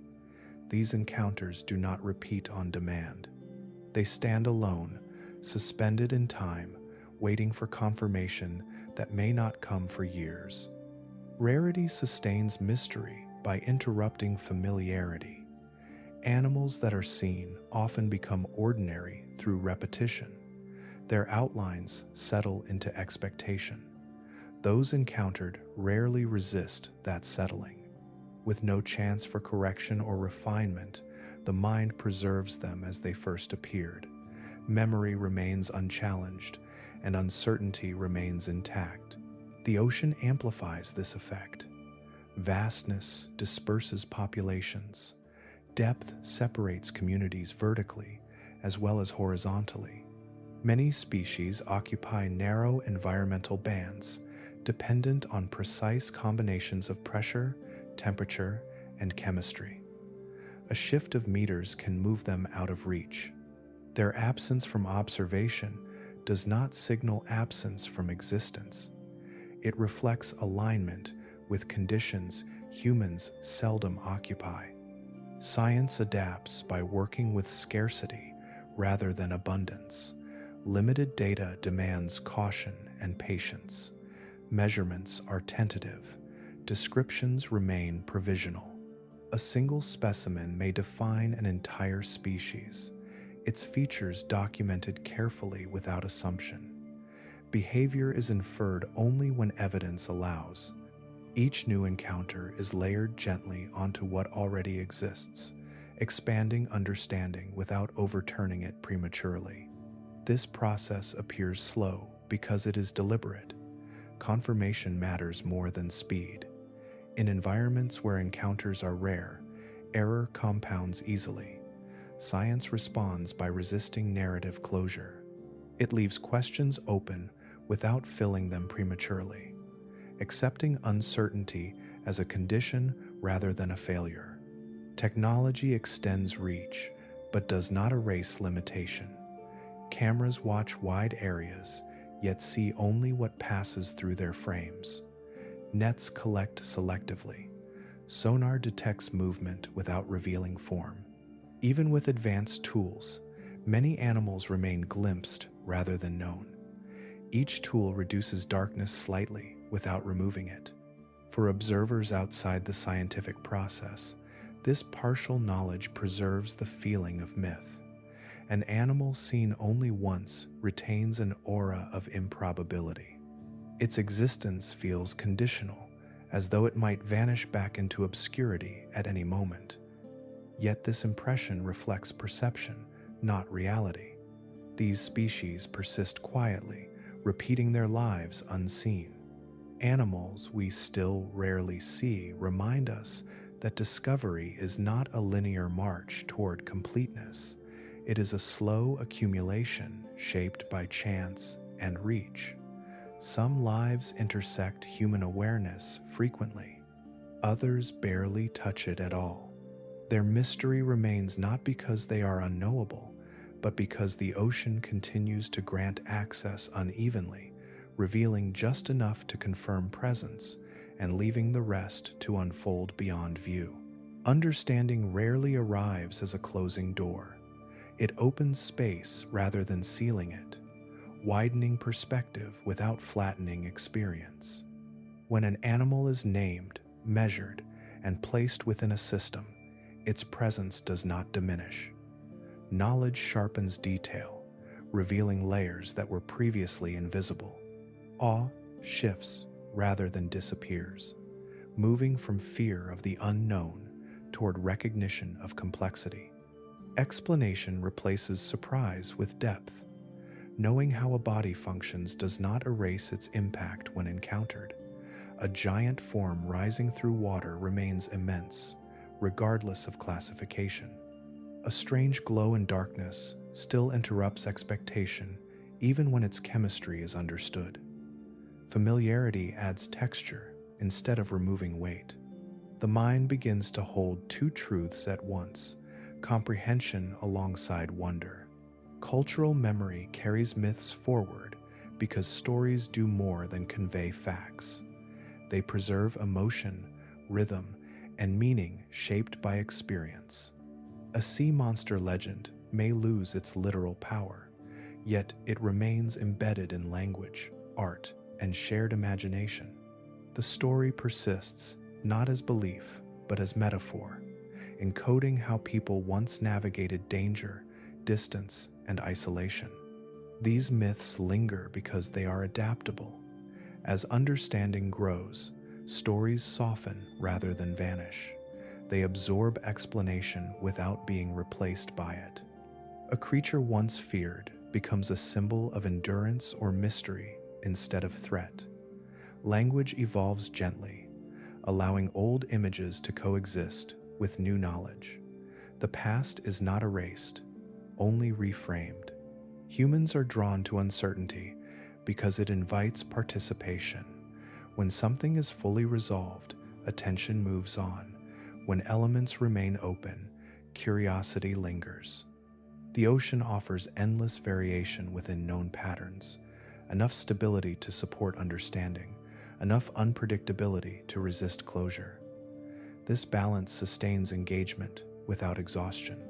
These encounters do not repeat on demand. They stand alone, suspended in time, waiting for confirmation that may not come for years. Rarity sustains mystery by interrupting familiarity. Animals that are seen often become ordinary through repetition. Their outlines settle into expectation. Those encountered rarely resist that settling. With no chance for correction or refinement, the mind preserves them as they first appeared. Memory remains unchallenged, and uncertainty remains intact. The ocean amplifies this effect. Vastness disperses populations. Depth separates communities vertically as well as horizontally. Many species occupy narrow environmental bands, dependent on precise combinations of pressure, temperature, and chemistry. A shift of meters can move them out of reach. Their absence from observation does not signal absence from existence. It reflects alignment with conditions humans seldom occupy. Science adapts by working with scarcity rather than abundance. Limited data demands caution and patience. Measurements are tentative. Descriptions remain provisional. A single specimen may define an entire species, its features documented carefully without assumption. Behavior is inferred only when evidence allows. Each new encounter is layered gently onto what already exists, expanding understanding without overturning it prematurely. This process appears slow because it is deliberate. Confirmation matters more than speed. In environments where encounters are rare, error compounds easily. Science responds by resisting narrative closure. It leaves questions open without filling them prematurely, accepting uncertainty as a condition rather than a failure. Technology extends reach, but does not erase limitation. Cameras watch wide areas, yet see only what passes through their frames. Nets collect selectively. Sonar detects movement without revealing form. Even with advanced tools, many animals remain glimpsed rather than known. Each tool reduces darkness slightly without removing it. For observers outside the scientific process, this partial knowledge preserves the feeling of myth. An animal seen only once retains an aura of improbability. Its existence feels conditional, as though it might vanish back into obscurity at any moment. Yet this impression reflects perception, not reality. These species persist quietly, repeating their lives unseen. Animals we still rarely see remind us that discovery is not a linear march toward completeness. It is a slow accumulation shaped by chance and reach. Some lives intersect human awareness frequently, others barely touch it at all. Their mystery remains not because they are unknowable, but because the ocean continues to grant access unevenly, revealing just enough to confirm presence and leaving the rest to unfold beyond view. Understanding rarely arrives as a closing door. It opens space rather than sealing it, widening perspective without flattening experience. When an animal is named, measured, and placed within a system, its presence does not diminish. Knowledge sharpens detail, revealing layers that were previously invisible. Awe shifts rather than disappears, moving from fear of the unknown toward recognition of complexity. Explanation replaces surprise with depth. Knowing how a body functions does not erase its impact when encountered. A giant form rising through water remains immense, regardless of classification. A strange glow in darkness still interrupts expectation, even when its chemistry is understood. Familiarity adds texture instead of removing weight. The mind begins to hold two truths at once, comprehension alongside wonder. Cultural memory carries myths forward because stories do more than convey facts. They preserve emotion, rhythm, and meaning shaped by experience. A sea monster legend may lose its literal power, yet it remains embedded in language, art, and shared imagination. The story persists not as belief, but as metaphor, encoding how people once navigated danger, distance, and isolation. These myths linger because they are adaptable. As understanding grows, stories soften rather than vanish. They absorb explanation without being replaced by it. A creature once feared becomes a symbol of endurance or mystery instead of threat. Language evolves gently, allowing old images to coexist with new knowledge. The past is not erased, only reframed. Humans are drawn to uncertainty because it invites participation. When something is fully resolved, attention moves on. When elements remain open, curiosity lingers. The ocean offers endless variation within known patterns, enough stability to support understanding, enough unpredictability to resist closure. This balance sustains engagement without exhaustion.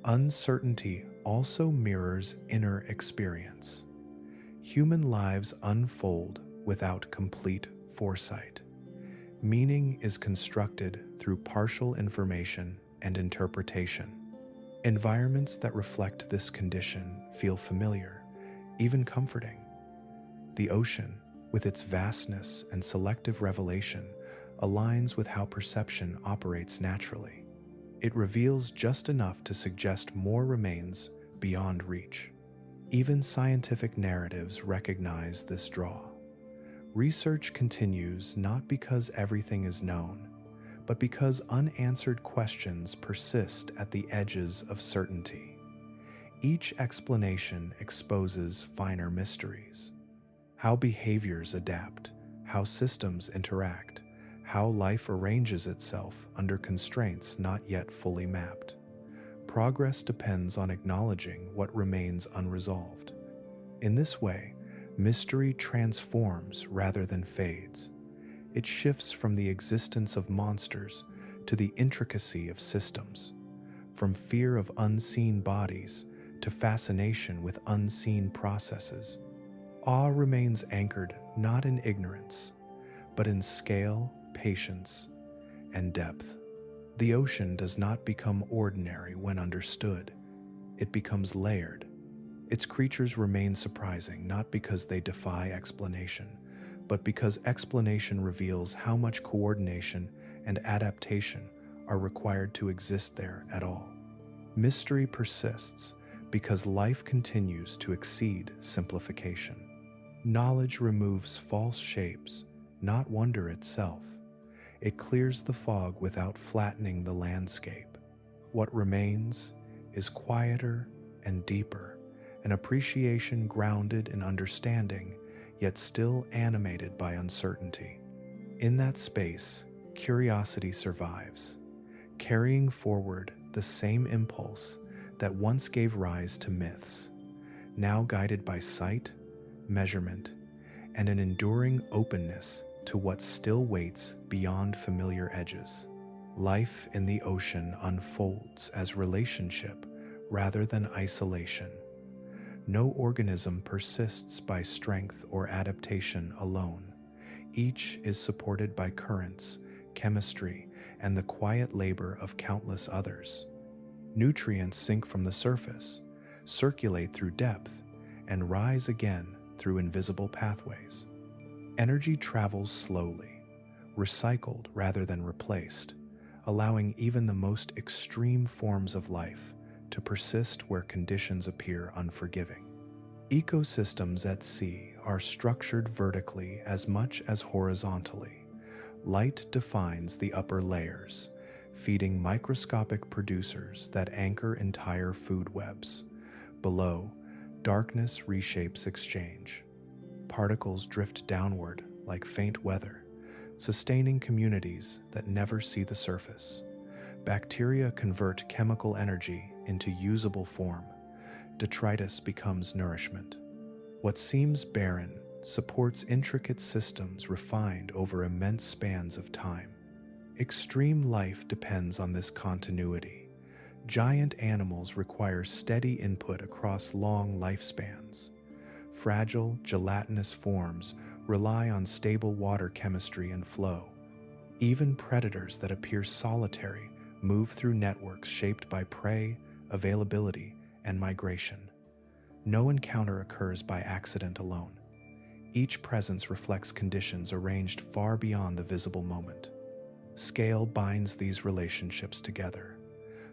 Uncertainty also mirrors inner experience. Human lives unfold without complete foresight. Meaning is constructed through partial information and interpretation. Environments that reflect this condition feel familiar, even comforting. The ocean, with its vastness and selective revelation, aligns with how perception operates naturally. It reveals just enough to suggest more remains beyond reach. Even scientific narratives recognize this draw. Research continues not because everything is known, but because unanswered questions persist at the edges of certainty. Each explanation exposes finer mysteries: how behaviors adapt, how systems interact, how life arranges itself under constraints not yet fully mapped. Progress depends on acknowledging what remains unresolved. In this way, mystery transforms rather than fades. It shifts from the existence of monsters to the intricacy of systems, from fear of unseen bodies to fascination with unseen processes. Awe remains anchored not in ignorance, but in scale, patience, and depth. The ocean does not become ordinary when understood. It becomes layered. Its creatures remain surprising not because they defy explanation, but because explanation reveals how much coordination and adaptation are required to exist there at all. Mystery persists because life continues to exceed simplification. Knowledge removes false shapes, not wonder itself. It clears the fog without flattening the landscape. What remains is quieter, and deeper, an appreciation grounded in understanding, yet still animated by uncertainty. In that space, curiosity survives, carrying forward the same impulse that once gave rise to myths, now guided by sight, measurement, and an enduring openness to what still waits beyond familiar edges. Life in the ocean unfolds as relationship rather than isolation. No organism persists by strength or adaptation alone. Each is supported by currents, chemistry, and the quiet labor of countless others. Nutrients sink from the surface, circulate through depth, and rise again through invisible pathways. Energy travels slowly, recycled rather than replaced, allowing even the most extreme forms of life to persist where conditions appear unforgiving. Ecosystems at sea are structured vertically as much as horizontally. Light defines the upper layers, feeding microscopic producers that anchor entire food webs. Below, darkness reshapes exchange. Particles drift downward like faint weather, sustaining communities that never see the surface. Bacteria convert chemical energy into usable form. Detritus becomes nourishment. What seems barren supports intricate systems refined over immense spans of time. Extreme life depends on this continuity. Giant animals require steady input across long lifespans. Fragile, gelatinous forms rely on stable water chemistry and flow. Even predators that appear solitary move through networks shaped by prey, availability, and migration. No encounter occurs by accident alone. Each presence reflects conditions arranged far beyond the visible moment. Scale binds these relationships together.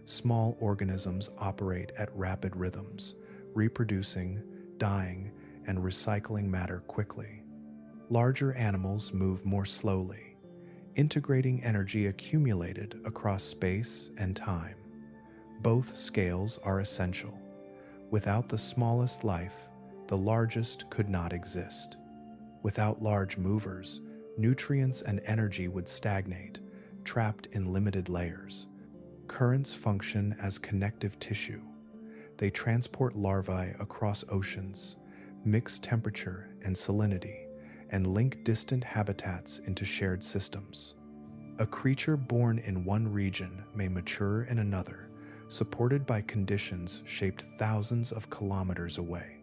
Small organisms operate at rapid rhythms, reproducing, dying, and recycling matter quickly. Larger animals move more slowly, integrating energy accumulated across space and time. Both scales are essential. Without the smallest life, the largest could not exist. Without large movers, nutrients and energy would stagnate, trapped in limited layers. Currents function as connective tissue. They transport larvae across oceans, mix temperature and salinity, and link distant habitats into shared systems. A creature born in one region may mature in another, supported by conditions shaped thousands of kilometers away.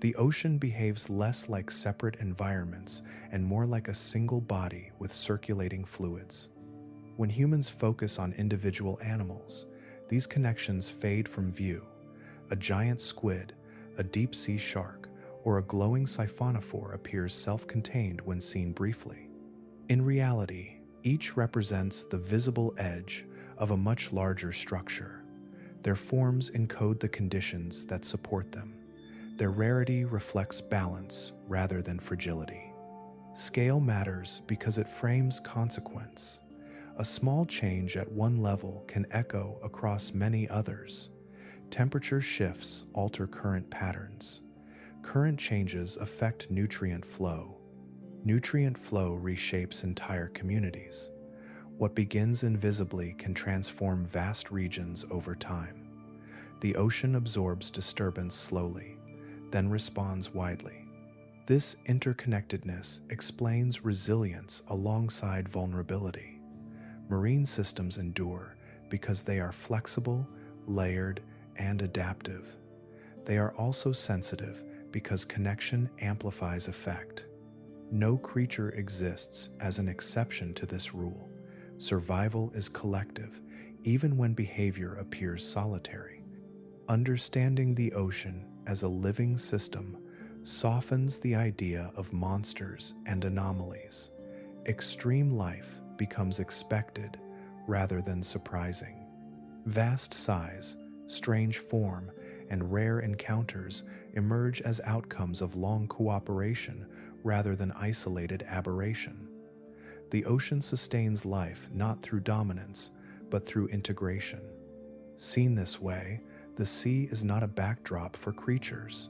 The ocean behaves less like separate environments and more like a single body with circulating fluids. When humans focus on individual animals, these connections fade from view. A giant squid, a deep-sea shark, or a glowing siphonophore appears self-contained when seen briefly. In reality, each represents the visible edge of a much larger structure. Their forms encode the conditions that support them. Their rarity reflects balance rather than fragility. Scale matters because it frames consequence. A small change at one level can echo across many others. Temperature shifts alter current patterns. Current changes affect nutrient flow. Nutrient flow reshapes entire communities. What begins invisibly can transform vast regions over time. The ocean absorbs disturbance slowly, then responds widely. This interconnectedness explains resilience alongside vulnerability. Marine systems endure because they are flexible, layered, and adaptive. They are also sensitive because connection amplifies effect. No creature exists as an exception to this rule. Survival is collective, even when behavior appears solitary. Understanding the ocean as a living system softens the idea of monsters and anomalies. Extreme life becomes expected rather than surprising. Vast size, strange form, and rare encounters emerge as outcomes of long cooperation rather than isolated aberration. The ocean sustains life not through dominance, but through integration. Seen this way, The sea is not a backdrop for creatures.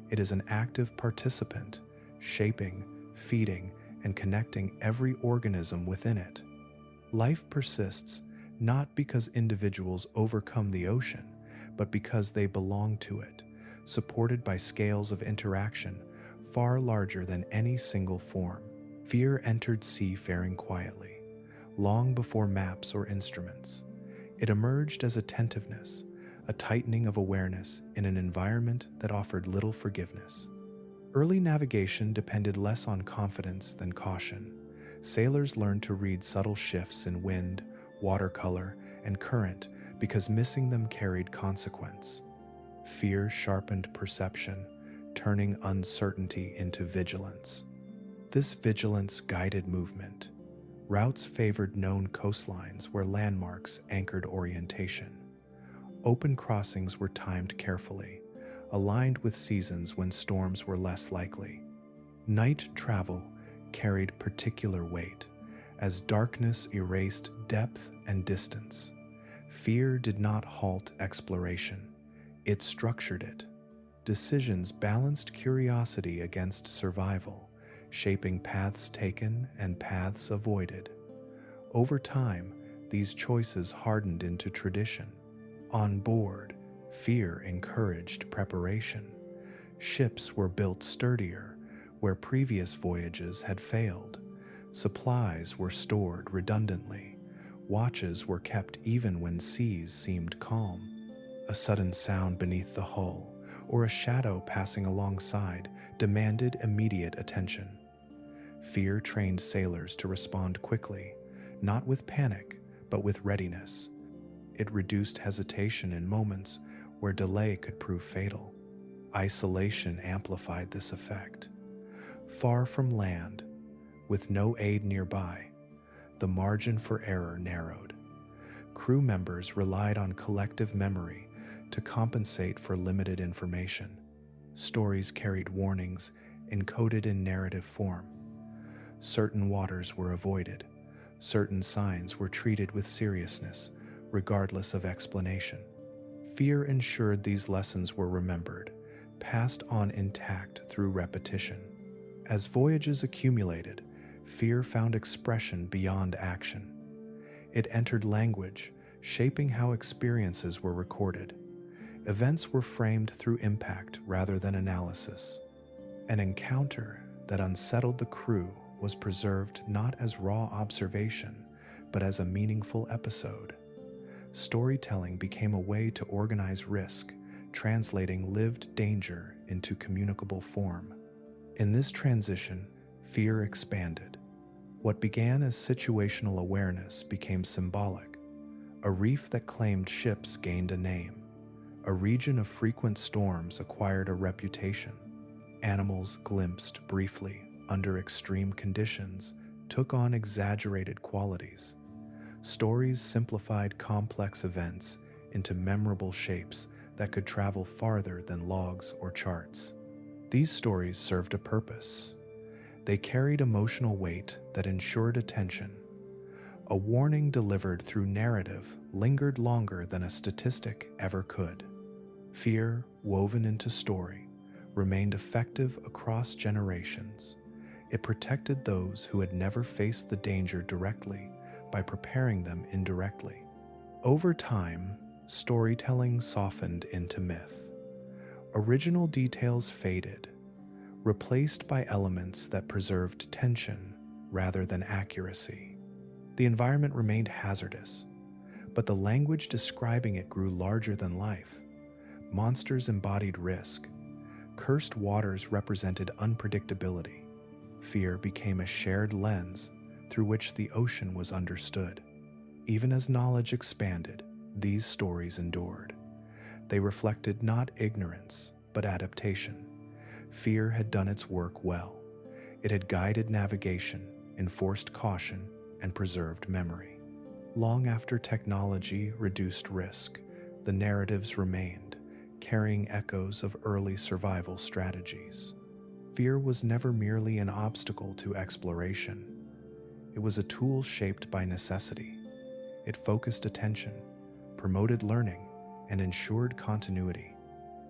It is an active participant, shaping, feeding, and connecting every organism within it. Life persists not because individuals overcome the ocean, but because they belong to it, supported by scales of interaction far larger than any single form. Fear entered seafaring quietly, long before maps or instruments. It emerged as attentiveness, a tightening of awareness in an environment that offered little forgiveness. Early navigation depended less on confidence than caution. Sailors learned to read subtle shifts in wind, watercolor, and current because missing them carried consequence. Fear sharpened perception, turning uncertainty into vigilance. This vigilance guided movement. Routes favored known coastlines where landmarks anchored orientation. Open crossings were timed carefully, aligned with seasons when storms were less likely. Night travel carried particular weight, as darkness erased depth and distance. Fear did not halt exploration, it structured it. Decisions balanced curiosity against survival, shaping paths taken and paths avoided. Over time, these choices hardened into tradition. On board, fear encouraged preparation. Ships were built sturdier where previous voyages had failed. Supplies were stored redundantly. Watches were kept even when seas seemed calm. A sudden sound beneath the hull, or a shadow passing alongside, demanded immediate attention. Fear trained sailors to respond quickly, not with panic, but with readiness. It reduced hesitation in moments where delay could prove fatal. Isolation amplified this effect. Far from land, with no aid nearby, the margin for error narrowed. Crew members relied on collective memory to compensate for limited information. Stories carried warnings encoded in narrative form. Certain waters were avoided. Certain signs were treated with seriousness, regardless of explanation. Fear ensured these lessons were remembered, passed on intact through repetition. As voyages accumulated, fear found expression beyond action. It entered language, shaping how experiences were recorded. Events were framed through impact rather than analysis. An encounter that unsettled the crew was preserved not as raw observation, but as a meaningful episode. Storytelling became a way to organize risk, translating lived danger into communicable form. In this transition, fear expanded. What began as situational awareness became symbolic. A reef that claimed ships gained a name. A region of frequent storms acquired a reputation. Animals glimpsed briefly under extreme conditions took on exaggerated qualities. Stories simplified complex events into memorable shapes that could travel farther than logs or charts. These stories served a purpose. They carried emotional weight that ensured attention. A warning delivered through narrative lingered longer than a statistic ever could. Fear, woven into story, remained effective across generations. It protected those who had never faced the danger directly by preparing them indirectly. Over time, storytelling softened into myth. Original details faded, replaced by elements that preserved tension rather than accuracy. The environment remained hazardous, but the language describing it grew larger than life. Monsters embodied risk. Cursed waters represented unpredictability. Fear became a shared lens through which the ocean was understood. Even as knowledge expanded, these stories endured. They reflected not ignorance, but adaptation. Fear had done its work well. It had guided navigation, enforced caution, and preserved memory. Long after technology reduced risk, the narratives remained, carrying echoes of early survival strategies. Fear was never merely an obstacle to exploration. It was a tool shaped by necessity. It focused attention, promoted learning, and ensured continuity.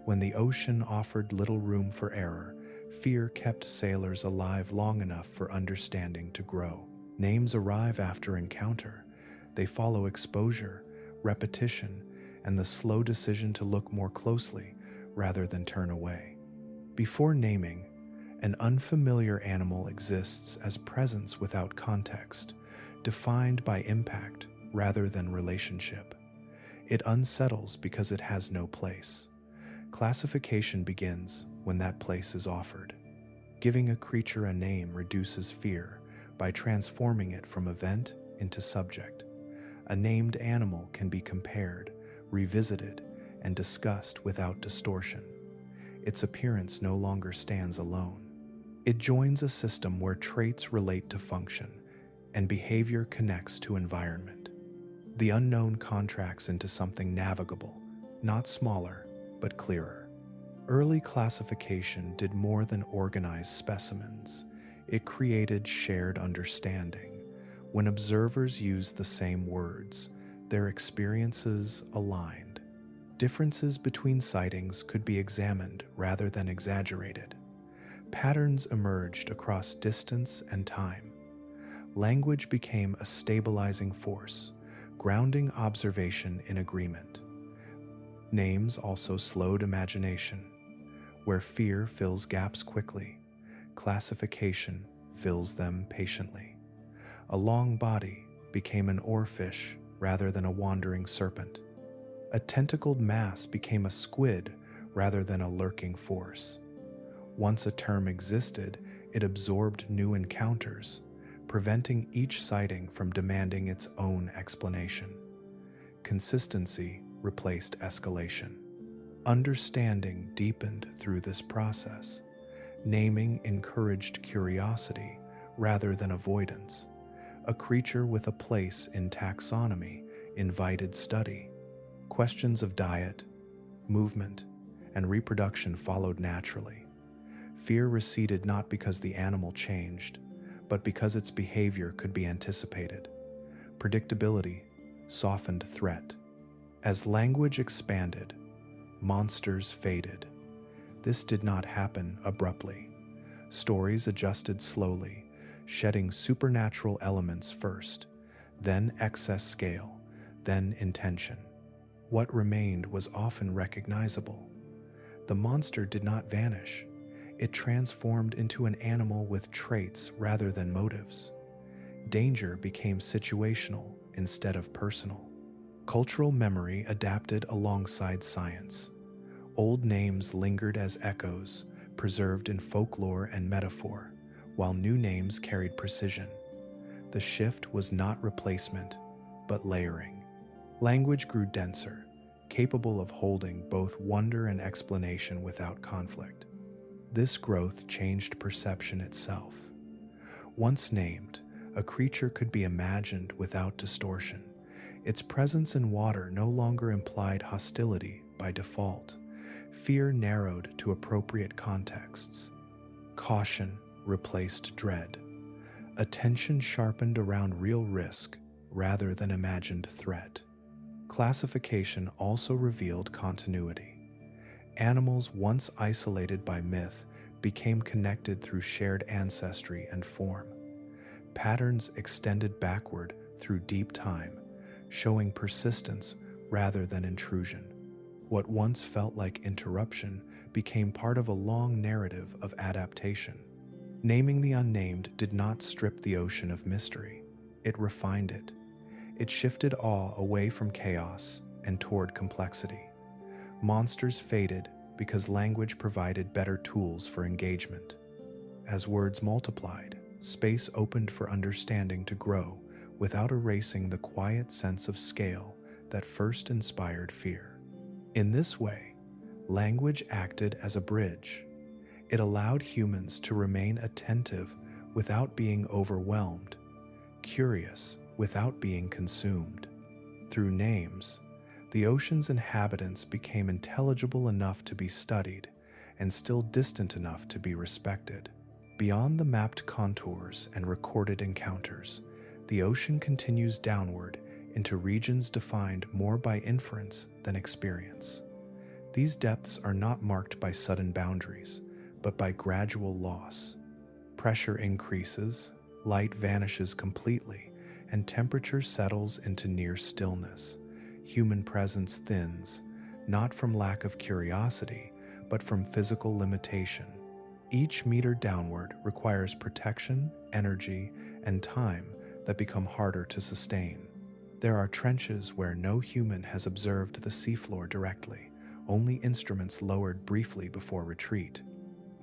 When the ocean offered little room for error, fear kept sailors alive long enough for understanding to grow. Names arrive after encounter. They follow exposure, repetition, and the slow decision to look more closely rather than turn away. Before naming, an unfamiliar animal exists as presence without context, defined by impact rather than relationship. It unsettles because it has no place. Classification begins when that place is offered. Giving a creature a name reduces fear by transforming it from event into subject. A named animal can be compared, revisited, and discussed without distortion. Its appearance no longer stands alone. It joins a system where traits relate to function and behavior connects to environment. The unknown contracts into something navigable, not smaller, but clearer. Early classification did more than organize specimens. It created shared understanding. When observers used the same words, their experiences aligned. Differences between sightings could be examined rather than exaggerated. Patterns emerged across distance and time. Language became a stabilizing force, grounding observation in agreement. Names also slowed imagination. Where fear fills gaps quickly, classification fills them patiently. A long body became an oarfish rather than a wandering serpent. A tentacled mass became a squid rather than a lurking force. Once a term existed, it absorbed new encounters, preventing each sighting from demanding its own explanation. Consistency replaced escalation. Understanding deepened through this process. Naming encouraged curiosity rather than avoidance. A creature with a place in taxonomy invited study. Questions of diet, movement, and reproduction followed naturally. Fear receded not because the animal changed, but because its behavior could be anticipated. Predictability softened threat. As language expanded, monsters faded. This did not happen abruptly. Stories adjusted slowly, shedding supernatural elements first, then excess scale, then intention. What remained was often recognizable. The monster did not vanish. It transformed into an animal with traits rather than motives. Danger became situational instead of personal. Cultural memory adapted alongside science. Old names lingered as echoes, preserved in folklore and metaphor, while new names carried precision. The shift was not replacement, but layering. Language grew denser, capable of holding both wonder and explanation without conflict. This growth changed perception itself. Once named, a creature could be imagined without distortion. Its presence in water no longer implied hostility by default. Fear narrowed to appropriate contexts. Caution replaced dread. Attention sharpened around real risk rather than imagined threat. Classification also revealed continuity. Animals once isolated by myth became connected through shared ancestry and form. Patterns extended backward through deep time, showing persistence rather than intrusion. What once felt like interruption became part of a long narrative of adaptation. Naming the unnamed did not strip the ocean of mystery. It refined it. It shifted awe away from chaos and toward complexity. Monsters faded because language provided better tools for engagement. As words multiplied, space opened for understanding to grow without erasing the quiet sense of scale that first inspired fear. In this way, language acted as a bridge. It allowed humans to remain attentive without being overwhelmed, curious without being consumed. Through names, the ocean's inhabitants became intelligible enough to be studied and still distant enough to be respected. Beyond the mapped contours and recorded encounters, the ocean continues downward into regions defined more by inference than experience. These depths are not marked by sudden boundaries, but by gradual loss. Pressure increases, light vanishes completely, and temperature settles into near stillness. Human presence thins, not from lack of curiosity, but from physical limitation. Each meter downward requires protection, energy, and time that become harder to sustain. There are trenches where no human has observed the seafloor directly, only instruments lowered briefly before retreat.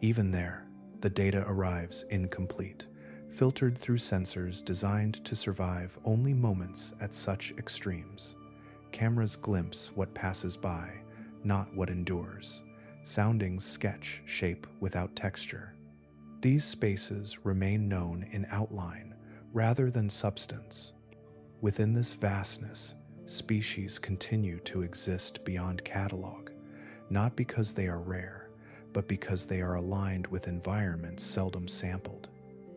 Even there, the data arrives incomplete, filtered through sensors designed to survive only moments at such extremes. Cameras glimpse what passes by, not what endures. Soundings sketch shape without texture. These spaces remain known in outline rather than substance. Within this vastness, species continue to exist beyond catalog, not because they are rare, but because they are aligned with environments seldom sampled.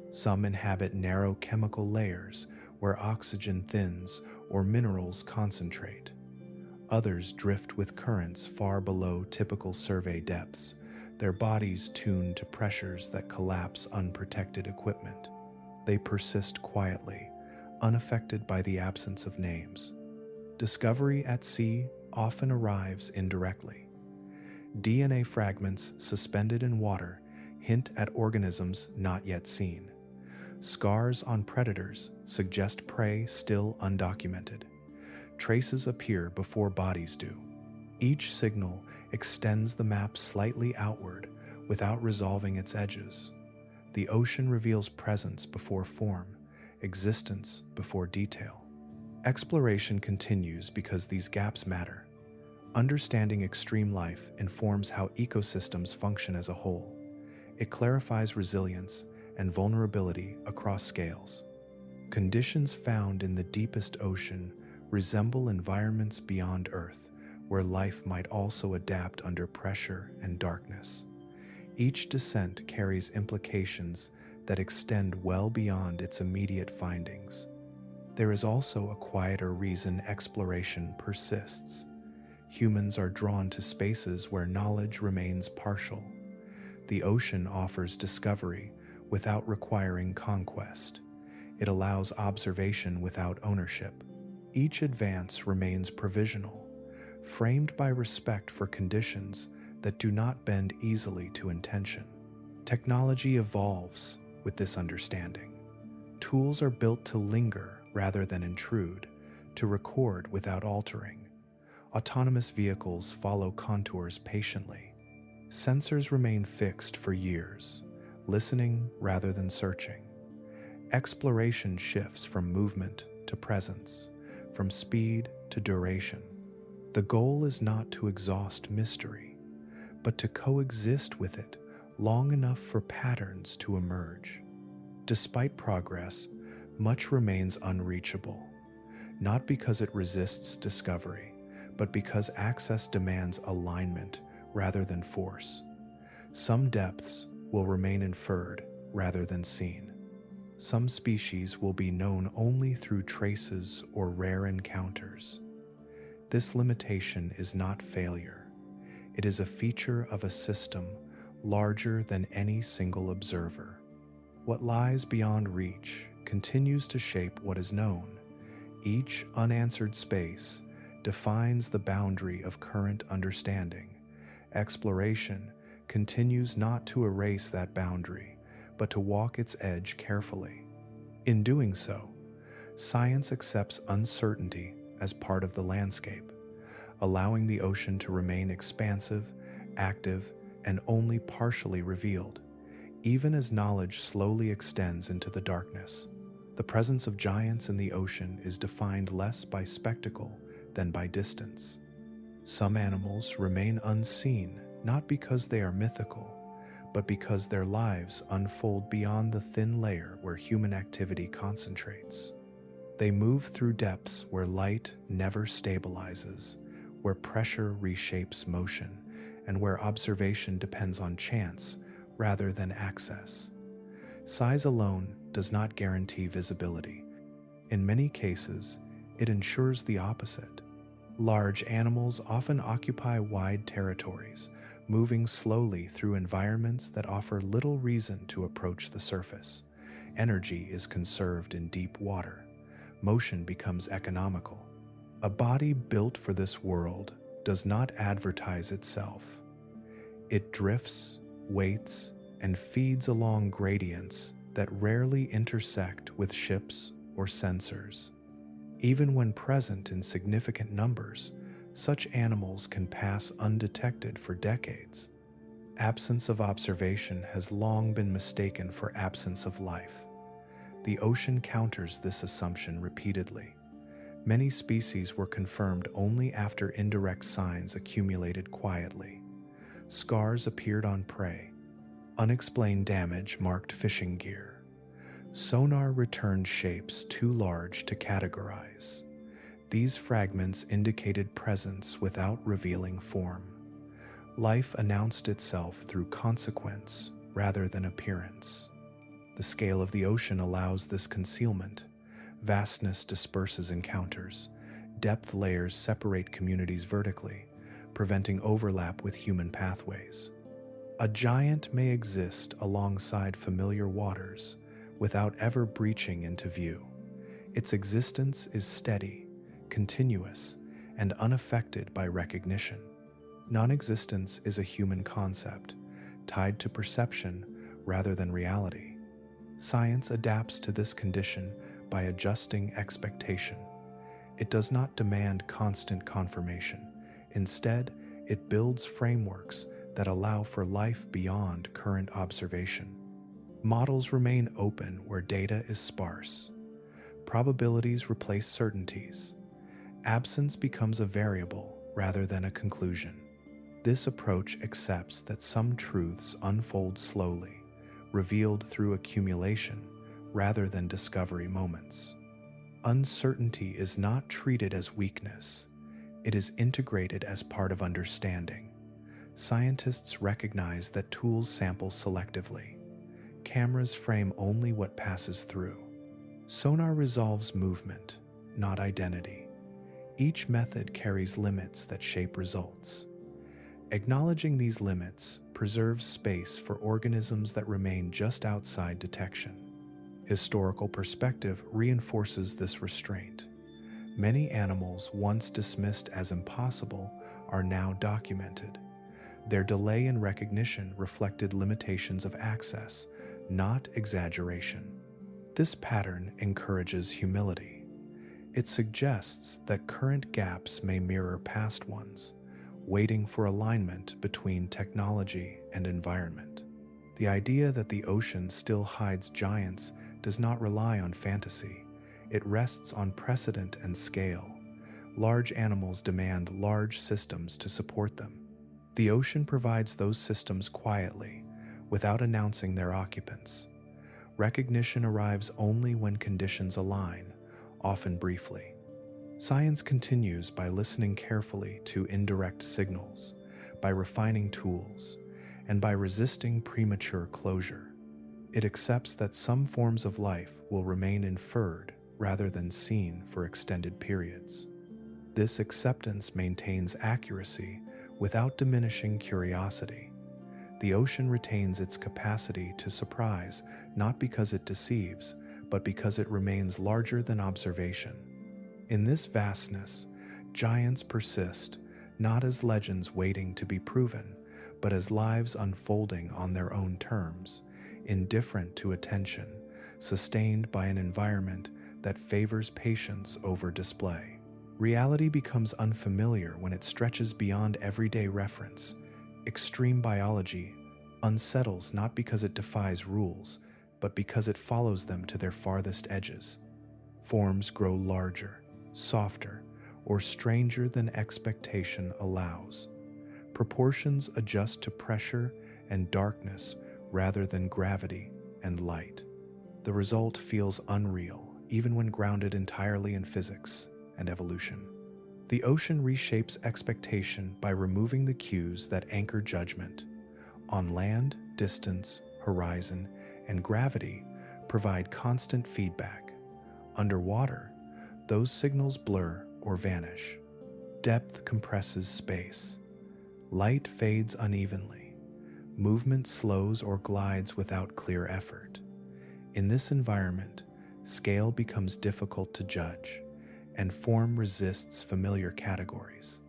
Some inhabit narrow chemical layers where oxygen thins or minerals concentrate. Others drift with currents far below typical survey depths, their bodies tuned to pressures that collapse unprotected equipment. They persist quietly, unaffected by the absence of names. Discovery at sea often arrives indirectly. DNA fragments suspended in water hint at organisms not yet seen. Scars on predators suggest prey still undocumented. Traces appear before bodies do. Each signal extends the map slightly outward without resolving its edges. The ocean reveals presence before form, existence before detail. Exploration continues because these gaps matter. Understanding extreme life informs how ecosystems function as a whole. It clarifies resilience and vulnerability across scales. Conditions found in the deepest ocean resemble environments beyond Earth, where life might also adapt under pressure and darkness. Each descent carries implications that extend well beyond its immediate findings. There is also a quieter reason exploration persists. Humans are drawn to spaces where knowledge remains partial. The ocean offers discovery without requiring conquest. It allows observation without ownership. Each advance remains provisional, framed by respect for conditions that do not bend easily to intention. Technology evolves with this understanding. Tools are built to linger rather than intrude, to record without altering. Autonomous vehicles follow contours patiently. Sensors remain fixed for years, listening rather than searching. Exploration shifts from movement to presence, from speed to duration. The goal is not to exhaust mystery, but to coexist with it long enough for patterns to emerge. Despite progress, much remains unreachable, not because it resists discovery, but because access demands alignment rather than force. Some depths will remain inferred rather than seen. Some species will be known only through traces or rare encounters. This limitation is not failure. It is a feature of a system larger than any single observer. What lies beyond reach continues to shape what is known. Each unanswered space defines the boundary of current understanding. Exploration continues not to erase that boundary, but to walk its edge carefully. In doing so, science accepts uncertainty as part of the landscape, allowing the ocean to remain expansive, active, and only partially revealed, even as knowledge slowly extends into the darkness. The presence of giants in the ocean is defined less by spectacle than by distance. Some animals remain unseen, not because they are mythical, but because their lives unfold beyond the thin layer where human activity concentrates. They move through depths where light never stabilizes, where pressure reshapes motion, and where observation depends on chance rather than access. Size alone does not guarantee visibility. In many cases, it ensures the opposite. Large animals often occupy wide territories, moving slowly through environments that offer little reason to approach the surface. Energy is conserved in deep water. Motion becomes economical. A body built for this world does not advertise itself. It drifts, waits, and feeds along gradients that rarely intersect with ships or sensors. Even when present in significant numbers, such animals can pass undetected for decades. Absence of observation has long been mistaken for absence of life. The ocean counters this assumption repeatedly. Many species were confirmed only after indirect signs accumulated quietly. Scars appeared on prey. Unexplained damage marked fishing gear. Sonar returned shapes too large to categorize. These fragments indicated presence without revealing form. Life announced itself through consequence rather than appearance. The scale of the ocean allows this concealment. Vastness disperses encounters. Depth layers separate communities vertically, preventing overlap with human pathways. A giant may exist alongside familiar waters without ever breaching into view. Its existence is steady, continuous, and unaffected by recognition. Non-existence is a human concept, tied to perception rather than reality. Science adapts to this condition by adjusting expectation. It does not demand constant confirmation. Instead, it builds frameworks that allow for life beyond current observation. Models remain open where data is sparse. Probabilities replace certainties. Absence becomes a variable rather than a conclusion. This approach accepts that some truths unfold slowly, revealed through accumulation rather than discovery moments. Uncertainty is not treated as weakness. It is integrated as part of understanding. Scientists recognize that tools sample selectively. Cameras frame only what passes through. Sonar resolves movement, not identity. Each method carries limits that shape results. Acknowledging these limits preserves space for organisms that remain just outside detection. Historical perspective reinforces this restraint. Many animals once dismissed as impossible are now documented. Their delay in recognition reflected limitations of access, not exaggeration. This pattern encourages humility. It suggests that current gaps may mirror past ones, waiting for alignment between technology and environment. The idea that the ocean still hides giants does not rely on fantasy. It rests on precedent and scale. Large animals demand large systems to support them. The ocean provides those systems quietly, without announcing their occupants. Recognition arrives only when conditions align, often briefly. Science continues by listening carefully to indirect signals, by refining tools, and by resisting premature closure. It accepts that some forms of life will remain inferred rather than seen for extended periods. This acceptance maintains accuracy without diminishing curiosity. The ocean retains its capacity to surprise not because it deceives, but because it remains larger than observation. In this vastness, giants persist, not as legends waiting to be proven, but as lives unfolding on their own terms, indifferent to attention, sustained by an environment that favors patience over display. Reality becomes unfamiliar when it stretches beyond everyday reference. Extreme biology unsettles not because it defies rules, but because it follows them to their farthest edges. Forms grow larger, softer, or stranger than expectation allows. Proportions adjust to pressure and darkness rather than gravity and light. The result feels unreal, even when grounded entirely in physics and evolution. The ocean reshapes expectation by removing the cues that anchor judgment. On land, distance, horizon, and gravity provide constant feedback. Underwater, those signals blur or vanish. Depth compresses space. Light fades unevenly. Movement slows or glides without clear effort. In this environment, scale becomes difficult to judge, and form resists familiar categories.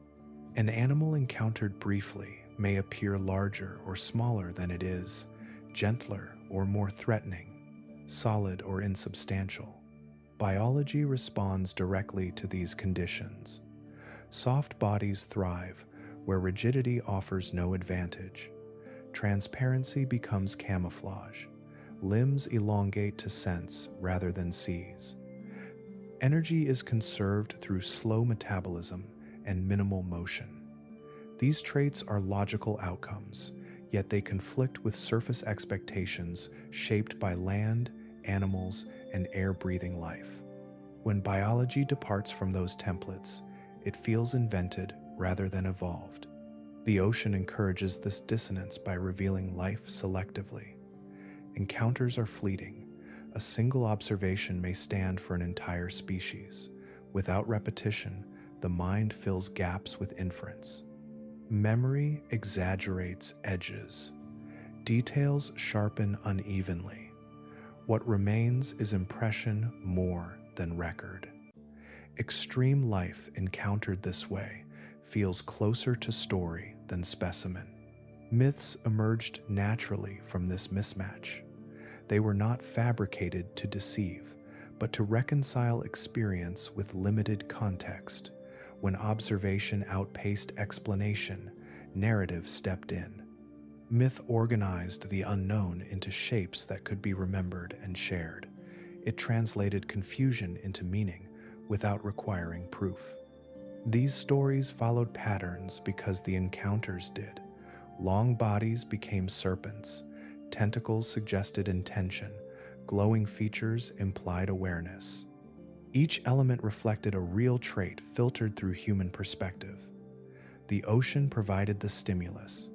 An animal encountered briefly may appear larger or smaller than it is, gentler or more threatening, solid or insubstantial. Biology responds directly to these conditions. Soft bodies thrive where rigidity offers no advantage. Transparency becomes camouflage. Limbs elongate to sense rather than seize. Energy is conserved through slow metabolism and minimal motion. These traits are logical outcomes, yet they conflict with surface expectations shaped by land, animals, and air-breathing life. When biology departs from those templates, it feels invented rather than evolved. The ocean encourages this dissonance by revealing life selectively. Encounters are fleeting. A single observation may stand for an entire species. Without repetition, the mind fills gaps with inference. Memory exaggerates edges. Details sharpen unevenly. What remains is impression more than record. Extreme life encountered this way feels closer to story than specimen. Myths emerged naturally from this mismatch. They were not fabricated to deceive, but to reconcile experience with limited context. When observation outpaced explanation, narrative stepped in. Myth organized the unknown into shapes that could be remembered and shared. It translated confusion into meaning without requiring proof. These stories followed patterns because the encounters did. Long bodies became serpents. Tentacles suggested intention. Glowing features implied awareness. Each element reflected a real trait filtered through human perspective. The ocean provided the stimulus.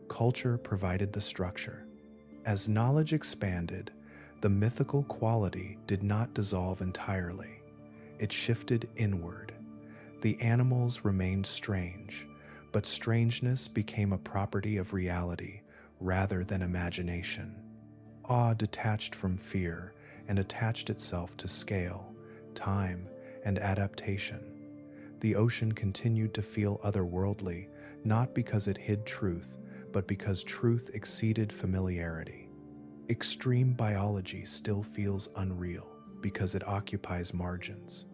Culture provided the structure. As knowledge expanded, the mythical quality did not dissolve entirely. It shifted inward. The animals remained strange, but strangeness became a property of reality rather than imagination. Awe detached from fear and attached itself to scale, time, and adaptation. The ocean continued to feel otherworldly, not because it hid truth, but because truth exceeded familiarity. Extreme biology still feels unreal because it occupies margins.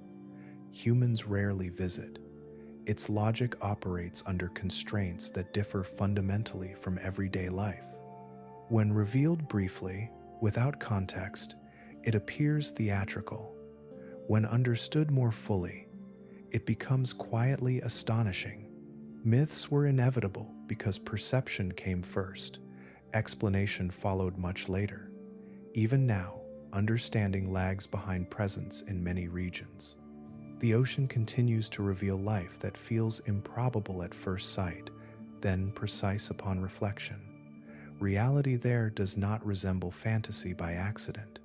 Humans rarely visit. Its logic operates under constraints that differ fundamentally from everyday life. When revealed briefly, without context, it appears theatrical. When understood more fully, it becomes quietly astonishing. Myths were inevitable because perception came first. Explanation followed much later. Even now, understanding lags behind presence in many regions. The ocean continues to reveal life that feels improbable at first sight, then precise upon reflection. Reality there does not resemble fantasy by accident.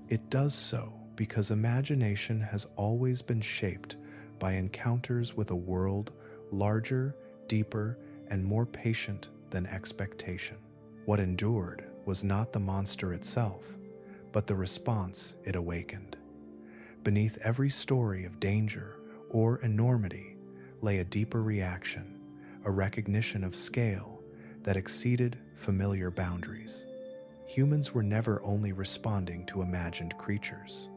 It does so because imagination has always been shaped by encounters with a world larger, deeper, and more patient than expectation. What endured was not the monster itself, but the response it awakened. Beneath every story of danger or enormity lay a deeper reaction, a recognition of scale that exceeded familiar boundaries. Humans were never only responding to imagined creatures.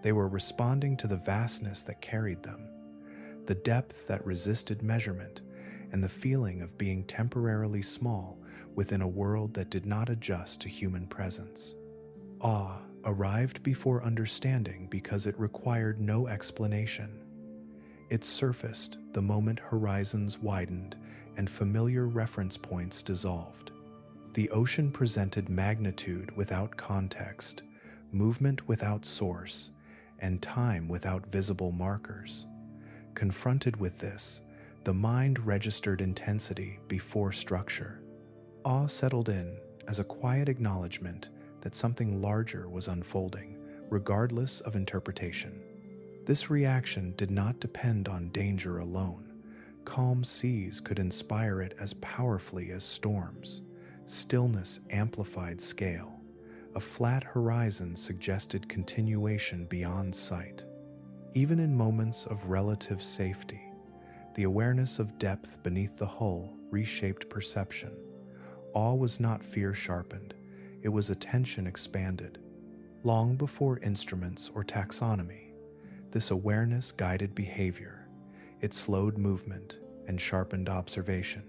They were responding to the vastness that carried them, the depth that resisted measurement, and the feeling of being temporarily small within a world that did not adjust to human presence. Awe arrived before understanding because it required no explanation. It surfaced the moment horizons widened and familiar reference points dissolved. The ocean presented magnitude without context, movement without source, and time without visible markers. Confronted with this, the mind registered intensity before structure. Awe settled in as a quiet acknowledgement that something larger was unfolding, regardless of interpretation. This reaction did not depend on danger alone. Calm seas could inspire it as powerfully as storms. Stillness amplified scale. A flat horizon suggested continuation beyond sight. Even in moments of relative safety, the awareness of depth beneath the hull reshaped perception. Awe was not fear sharpened, it was attention expanded. Long before instruments or taxonomy, this awareness guided behavior. It slowed movement and sharpened observation.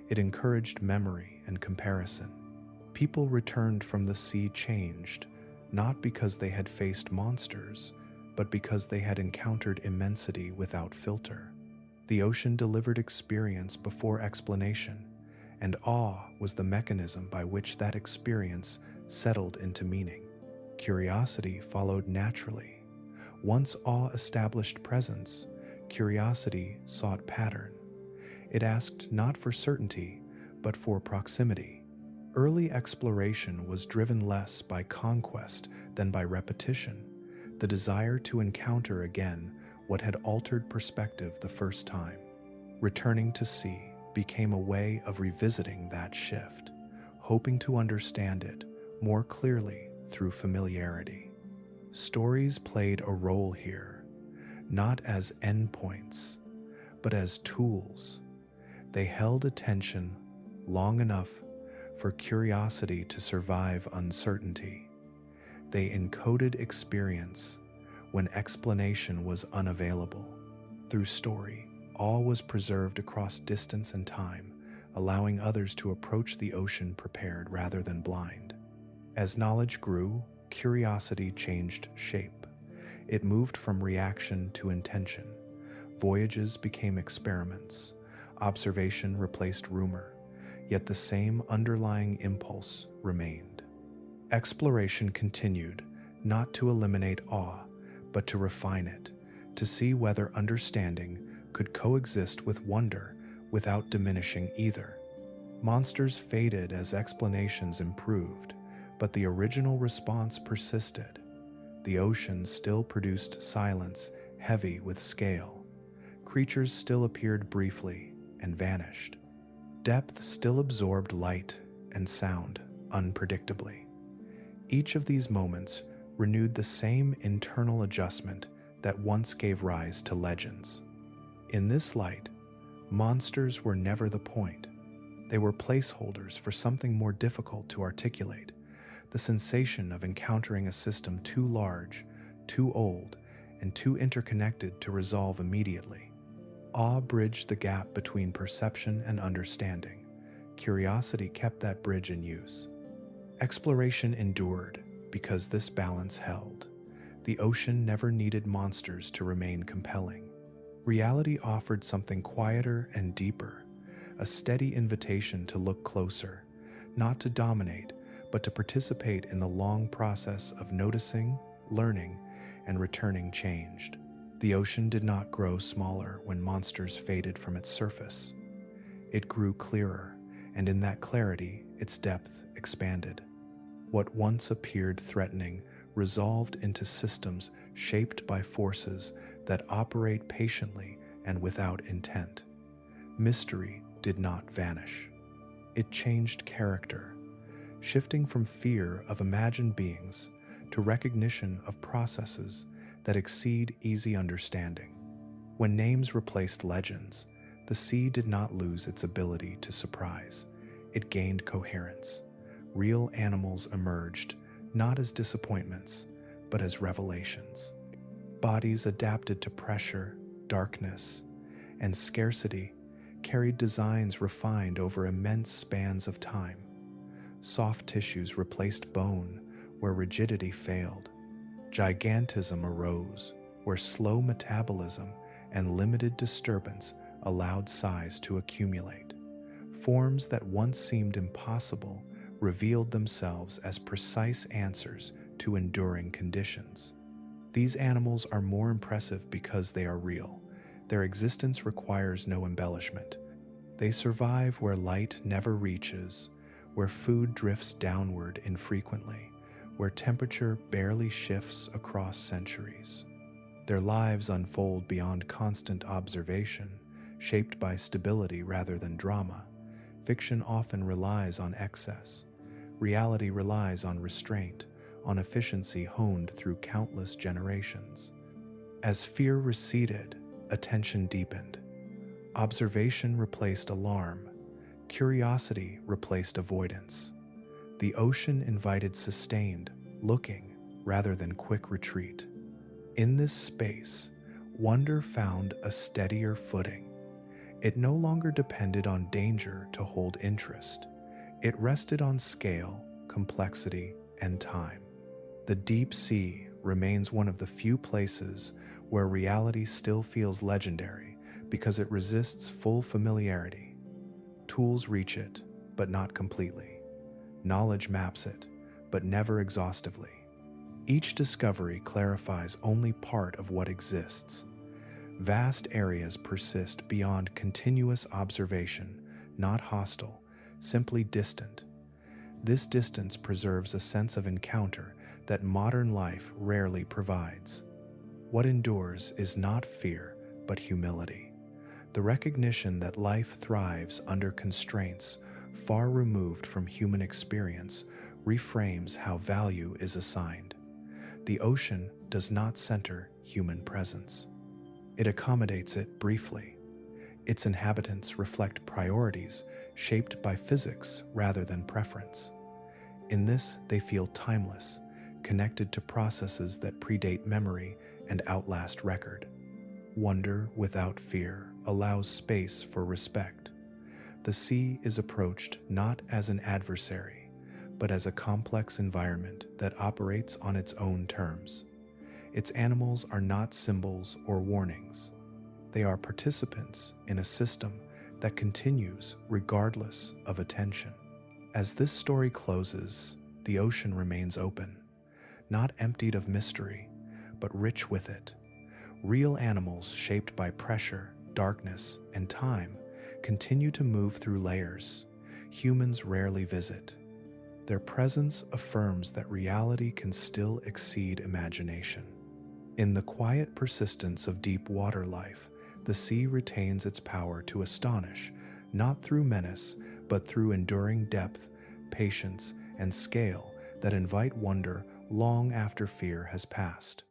It encouraged memory and comparison. People returned from the sea changed, not because they had faced monsters, but because they had encountered immensity without filter. The ocean delivered experience before explanation, and awe was the mechanism by which that experience settled into meaning. Curiosity followed naturally. Once awe established presence, curiosity sought pattern. It asked not for certainty, but for proximity. Early exploration was driven less by conquest than by repetition, the desire to encounter again what had altered perspective the first time. Returning to sea became a way of revisiting that shift, hoping to understand it more clearly through familiarity. Stories played a role here, not as endpoints, but as tools. They held attention long enough for curiosity to survive uncertainty. They encoded experience when explanation was unavailable. Through story, all was preserved across distance and time, allowing others to approach the ocean prepared rather than blind. As knowledge grew, curiosity changed shape. It moved from reaction to intention. Voyages became experiments. Observation replaced rumor, yet the same underlying impulse remained. Exploration continued, not to eliminate awe, but to refine it, to see whether understanding could coexist with wonder without diminishing either. Monsters faded as explanations improved, but the original response persisted. The ocean still produced silence heavy with scale. Creatures still appeared briefly and vanished. Depth still absorbed light and sound unpredictably. Each of these moments renewed the same internal adjustment that once gave rise to legends. In this light, monsters were never the point. They were placeholders for something more difficult to articulate, the sensation of encountering a system too large, too old, and too interconnected to resolve immediately. Awe bridged the gap between perception and understanding. Curiosity kept that bridge in use. Exploration endured because this balance held. The ocean never needed monsters to remain compelling. Reality offered something quieter and deeper, a steady invitation to look closer, not to dominate, but to participate in the long process of noticing, learning, and returning changed. The ocean did not grow smaller when monsters faded from its surface. It grew clearer, and in that clarity, its depth expanded. What once appeared threatening resolved into systems shaped by forces that operate patiently and without intent. Mystery did not vanish. It changed character, shifting from fear of imagined beings to recognition of processes that exceed easy understanding. When names replaced legends, the sea did not lose its ability to surprise. It gained coherence. Real animals emerged, not as disappointments, but as revelations. Bodies adapted to pressure, darkness, and scarcity carried designs refined over immense spans of time. Soft tissues replaced bone where rigidity failed. Gigantism arose where slow metabolism and limited disturbance allowed size to accumulate. Forms that once seemed impossible revealed themselves as precise answers to enduring conditions. These animals are more impressive because they are real. Their existence requires no embellishment. They survive where light never reaches, where food drifts downward infrequently, where temperature barely shifts across centuries. Their lives unfold beyond constant observation, shaped by stability rather than drama. Fiction often relies on excess. Reality relies on restraint, on efficiency honed through countless generations. As fear receded, attention deepened. Observation replaced alarm. Curiosity replaced avoidance. The ocean invited sustained, looking, rather than quick retreat. In this space, wonder found a steadier footing. It no longer depended on danger to hold interest. It rested on scale, complexity, and time. The deep sea remains one of the few places where reality still feels legendary because it resists full familiarity. Tools reach it, but not completely. Knowledge maps it, but never exhaustively. Each discovery clarifies only part of what exists. Vast areas persist beyond continuous observation, not hostile, simply distant. This distance preserves a sense of encounter that modern life rarely provides. What endures is not fear, but humility. The recognition that life thrives under constraints far removed from human experience reframes how value is assigned. The ocean does not center human presence. It accommodates it briefly. Its inhabitants reflect priorities shaped by physics rather than preference. In this, they feel timeless, connected to processes that predate memory and outlast record. Wonder without fear allows space for respect. The sea is approached not as an adversary, but as a complex environment that operates on its own terms. Its animals are not symbols or warnings. They are participants in a system that continues regardless of attention. As this story closes, the ocean remains open, not emptied of mystery, but rich with it. Real animals shaped by pressure, darkness, and time continue to move through layers humans rarely visit. Their presence affirms that reality can still exceed imagination. In the quiet persistence of deep water life, the sea retains its power to astonish, not through menace, but through enduring depth, patience, and scale that invite wonder long after fear has passed.